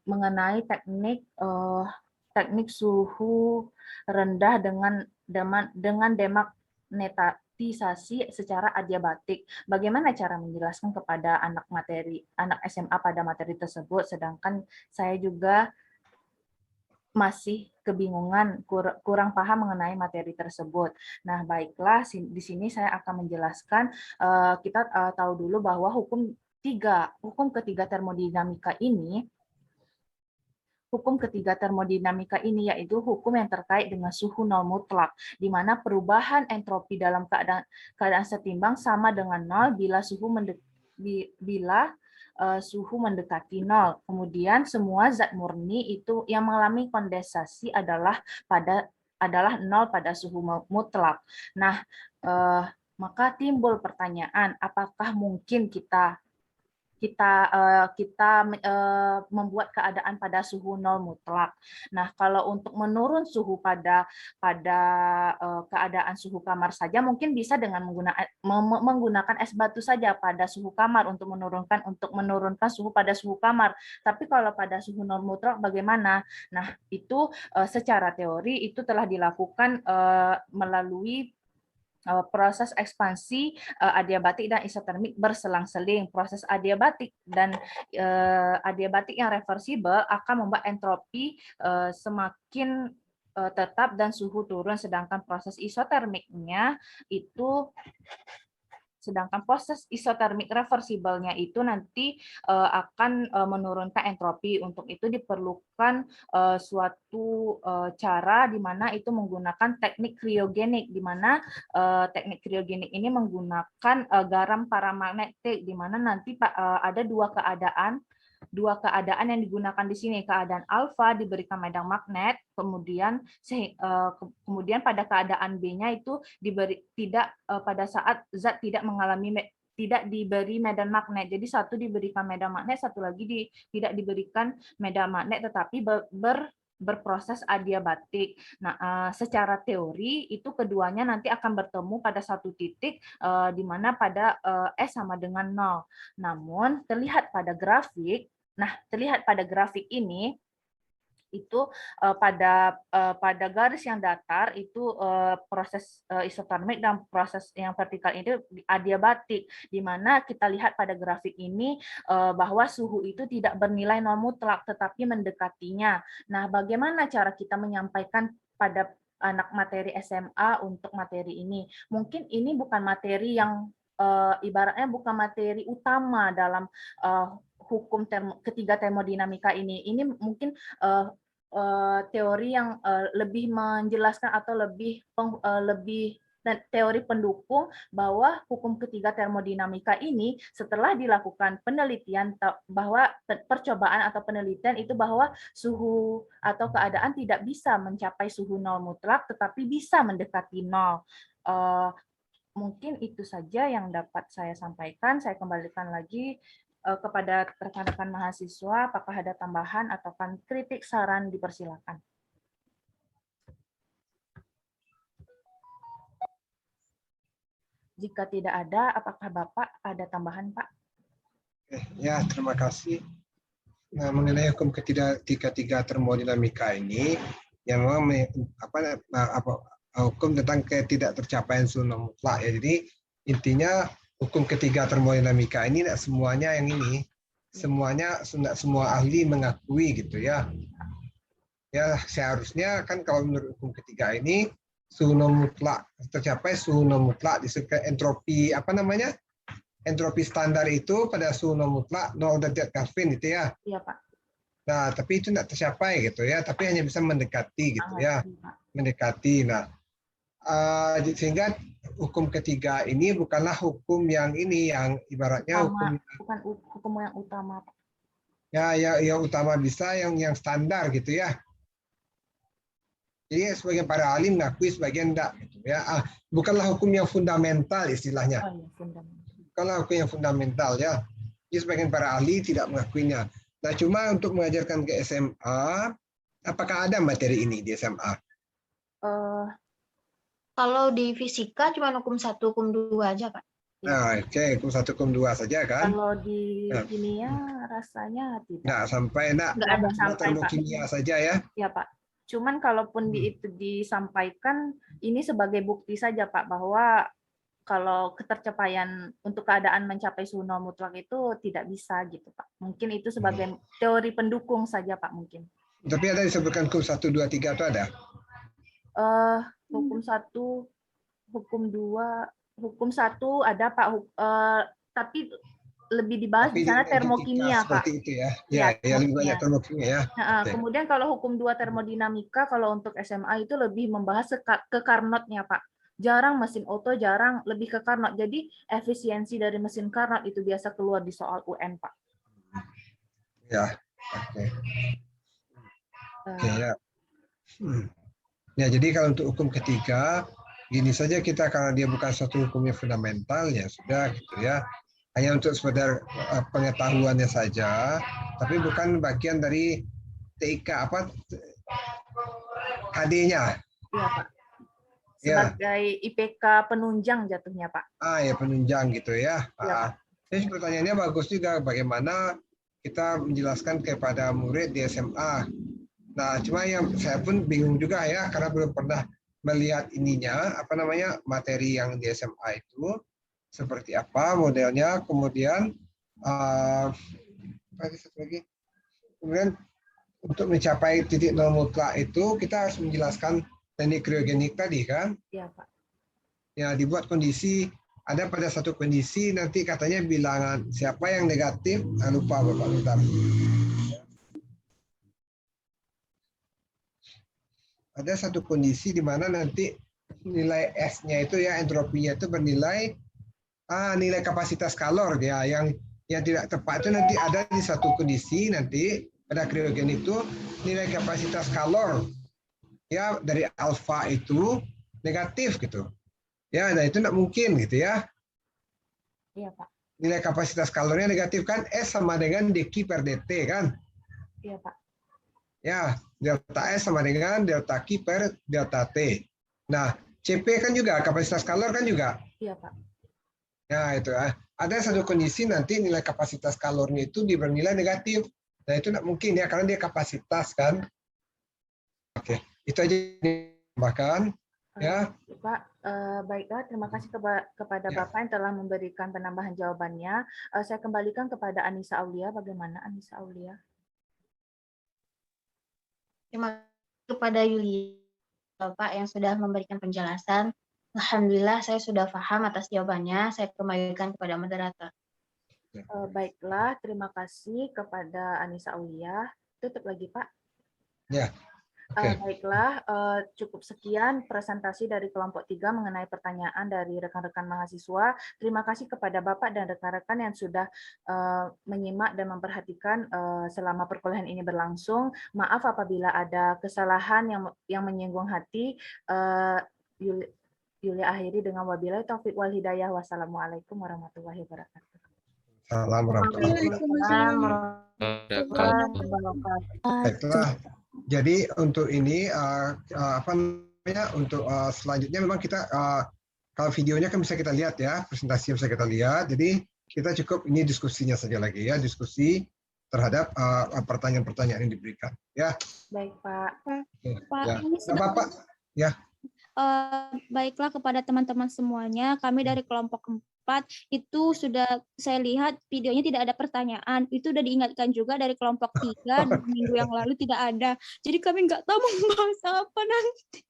mengenai teknik suhu rendah dengan demagnetisasi secara adiabatik. Bagaimana cara menjelaskan kepada anak SMA pada materi tersebut, sedangkan saya juga masih kebingungan, kurang paham mengenai materi tersebut. Nah, baiklah, di sini saya akan menjelaskan. Kita tahu dulu bahwa hukum ketiga termodinamika ini hukum ketiga termodinamika ini, yaitu hukum yang terkait dengan suhu nol mutlak, di mana perubahan entropi dalam keadaan setimbang sama dengan nol bila suhu mendekati nol. Kemudian semua zat murni itu yang mengalami kondensasi adalah nol pada suhu mutlak. Nah, maka timbul pertanyaan, apakah mungkin kita membuat keadaan pada suhu nol mutlak. Nah, kalau untuk menurun suhu pada keadaan suhu kamar saja, mungkin bisa dengan menggunakan es batu saja pada suhu kamar untuk menurunkan suhu pada suhu kamar. Tapi kalau pada suhu nol mutlak bagaimana? Nah, itu secara teori itu telah dilakukan melalui proses ekspansi adiabatik dan isotermik berselang-seling. Proses adiabatik yang reversibel akan membuat entropi semakin tetap dan suhu turun, sedangkan proses isotermik reversibelnya itu nanti akan menurunkan entropi. Untuk itu diperlukan suatu cara di mana itu menggunakan teknik kriogenik, di mana teknik kriogenik ini menggunakan garam paramagnetik, di mana nanti ada dua keadaan yang digunakan di sini. Keadaan alfa diberikan medan magnet, kemudian pada keadaan B-nya itu pada saat zat tidak diberi medan magnet. Jadi satu diberikan medan magnet, satu lagi tidak diberikan medan magnet, tetapi berproses adiabatik. Nah, secara teori itu keduanya nanti akan bertemu pada satu titik di mana pada S sama dengan 0. Namun terlihat pada grafik ini itu pada garis yang datar itu proses isotermik dan proses yang vertikal itu adiabatik, di mana kita lihat pada grafik ini bahwa suhu itu tidak bernilai nol mutlak tetapi mendekatinya. Nah, bagaimana cara kita menyampaikan pada anak materi SMA untuk materi ini? Mungkin ini bukan materi yang ibaratnya bukan materi utama dalam hukum ketiga termodinamika ini. Ini mungkin teori yang lebih menjelaskan atau lebih teori pendukung bahwa hukum ketiga termodinamika ini setelah dilakukan penelitian bahwa percobaan atau penelitian itu bahwa suhu atau keadaan tidak bisa mencapai suhu nol mutlak tetapi bisa mendekati nol. Mungkin itu saja yang dapat saya sampaikan. Saya kembalikan lagi kepada rekan-rekan mahasiswa, apakah ada tambahan atau kritik, saran, dipersilakan. Jika tidak ada, apakah Bapak ada tambahan, Pak? Ya, terima kasih. Nah, mengenai hukum ketiga termodinamika ini, yang memang hukum tentang ketidak tercapaian suhu nol mutlak ya. Jadi intinya hukum ketiga termodinamika ini tidak semuanya semua ahli mengakui gitu ya. Ya seharusnya kan kalau menurut hukum ketiga ini suhu nol mutlak tercapai suhu nol mutlak disebut entropi entropi standar itu pada suhu nol mutlak 0 derajat Kelvin itu ya. Iya, Pak. Nah, tapi itu tidak tercapai gitu ya, tapi hanya bisa mendekati gitu ya. Mendekati. Nah, sehingga hukum ketiga ini bukanlah hukum yang ibaratnya bukan hukum yang utama, Pak. Ya, yang utama bisa yang standar gitu ya. Jadi sebagian para ahli mengakui, sebagian enggak gitu ya. Bukanlah hukum yang fundamental istilahnya. Oh, iya, fundamental. Bukanlah hukum yang fundamental ya. Jadi sebagian para ahli tidak mengakuinya. Nah, cuma untuk mengajarkan ke SMA, apakah ada materi ini di SMA? Kalau di fisika cuma hukum 1, hukum 2 aja, Pak. Nah, oke, hukum 1, hukum 2 saja kan? Kalau di kimia rasanya tidak. Nggak sampai, nggak ada sampai, Pak. Kimia saja ya? Ya, Pak. Cuman kalaupun itu disampaikan, ini sebagai bukti saja, Pak, bahwa kalau ketercapaian untuk keadaan mencapai suhu nol mutlak itu tidak bisa gitu, Pak. Mungkin itu sebagai teori pendukung saja, Pak, mungkin. Tapi ada disebutkan hukum 1, 2, 3 itu ada? Hukum 1, hukum 2, hukum 1 ada, Pak. Tapi lebih dibahas Tapi di sana dia termokimia, Pak. seperti itu ya. Ya, Ya, lebih banyak termokimia. termokimia ya. Nah, Oke. kemudian kalau hukum 2 termodinamika, kalau untuk SMA itu lebih membahas ke Carnot-nya, Pak. Jarang mesin oto, jarang lebih ke Carnot. Jadi efisiensi dari mesin Carnot itu biasa keluar di soal UN, Pak. Ya, oke. Oke ya. Ya, jadi kalau untuk hukum ketiga, gini saja kita, karena dia bukan suatu hukum yang fundamental, ya sudah gitu ya. Hanya untuk sekedar pengetahuannya saja, tapi bukan bagian dari TIK apa HD-nya. Iya, Pak. Ya. Sebagai IPK penunjang jatuhnya, Pak. Ya penunjang gitu ya. Ya, Pak. Jadi pertanyaannya bagus juga, bagaimana kita menjelaskan kepada murid di SMA. Nah, cuma yang saya pun bingung juga ya, karena belum pernah melihat ininya, apa namanya, materi yang di SMA itu seperti apa modelnya, kemudian satu lagi, kemudian untuk mencapai titik nol mutlak itu kita harus menjelaskan teknik kriogenik tadi kan? Iya, Pak. Ya, dibuat kondisi, ada pada satu kondisi nanti katanya bilangan siapa yang negatif, lupa Bapak bentar. Ada satu kondisi di mana nanti nilai S-nya itu ya, entropinya itu bernilai nilai kapasitas kalor ya, yang tidak tepat itu nanti ada di satu kondisi nanti pada kriogen itu nilai kapasitas kalor ya dari alfa itu negatif gitu. Ya, nah itu tidak mungkin gitu ya. Iya, Pak. Nilai kapasitas kalornya negatif kan, S sama dengan dq per dt kan? Iya, Pak. Ya, delta S sama dengan delta Q per delta T. Nah, CP kan juga, kapasitas kalor kan juga. Iya, Pak. Ya, itu ya. Ada satu kondisi nanti nilai kapasitas kalornya itu bernilai negatif. Nah, itu tidak mungkin ya, karena dia kapasitas kan. Oke, itu aja bahkan. Ya. Pak, baiklah, terima kasih kepada Bapak yang telah memberikan penambahan jawabannya. Saya kembalikan kepada Anissa Aulia. Bagaimana Anissa Aulia? Terima kasih kepada Yulia, Bapak yang sudah memberikan penjelasan. Alhamdulillah saya sudah paham atas jawabannya. Saya kembalikan kepada moderator. Baiklah, terima kasih kepada Anissa Aulia. Tutup lagi, Pak. Ya. Okay. Baiklah, cukup sekian presentasi dari kelompok 3 mengenai pertanyaan dari rekan-rekan mahasiswa. Terima kasih kepada Bapak dan rekan-rekan yang sudah menyimak dan memperhatikan selama perkuliahan ini berlangsung. Maaf apabila ada kesalahan yang menyinggung hati. Yulia akhiri dengan wabillahi taufiq wal hidayah. Wassalamualaikum warahmatullahi wabarakatuh. Salam warahmatullahi wabarakatuh. Baiklah. Jadi untuk ini apa namanya, untuk selanjutnya memang kita kalau videonya kan bisa kita lihat ya, presentasi bisa kita lihat. Jadi kita cukup ini diskusinya saja lagi ya, diskusi terhadap pertanyaan-pertanyaan yang diberikan ya. Baik, Pak. Pak, ya. ini Bapak ya. Baiklah kepada teman-teman semuanya, kami dari kelompok 4 itu sudah saya lihat videonya tidak ada pertanyaan. Itu sudah diingatkan juga dari kelompok 3 minggu yang lalu tidak ada. Jadi kami nggak tahu mau membahas apa nanti.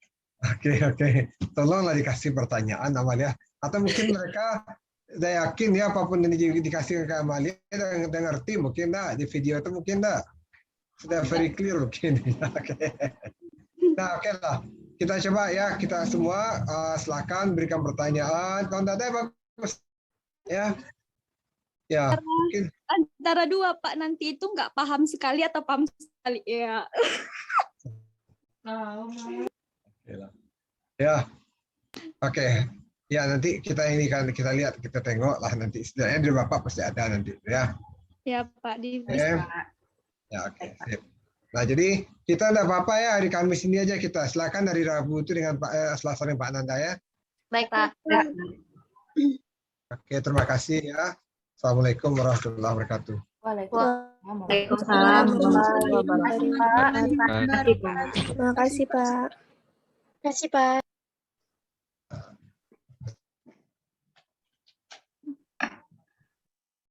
Oke. Tolonglah dikasih pertanyaan Amalia. Atau mungkin mereka saya yakin ya apapun yang dikasih ke Amalia udah ngerti mungkin enggak di video itu mungkin enggak. Sudah very clear mungkin. Oke. Nah, oke lah. Kita coba ya, kita semua silakan berikan pertanyaan. Kalau tidak ada bagus. Ya. Ya, mungkin antara dua Pak, nanti itu nggak paham sekali atau paham sekali ya. Ya. Oke. Ya, nanti kita ini kan kita lihat, kita tengok lah nanti. Setidaknya di Bapak pasti ada nanti ya. Ya, Pak, di Ya, oke. Nah, jadi kita enggak apa-apa ya, hari Kamis ini aja kita. Silakan dari Rabu itu dengan Pak Selasa dengan Pak Nanda ya. Baik, Pak. Ya. Oke, terima kasih ya. Assalamualaikum warahmatullahi wabarakatuh. Waalaikumsalam warahmatullahi wabarakatuh. Terima kasih, Pak. Terima kasih, Pak.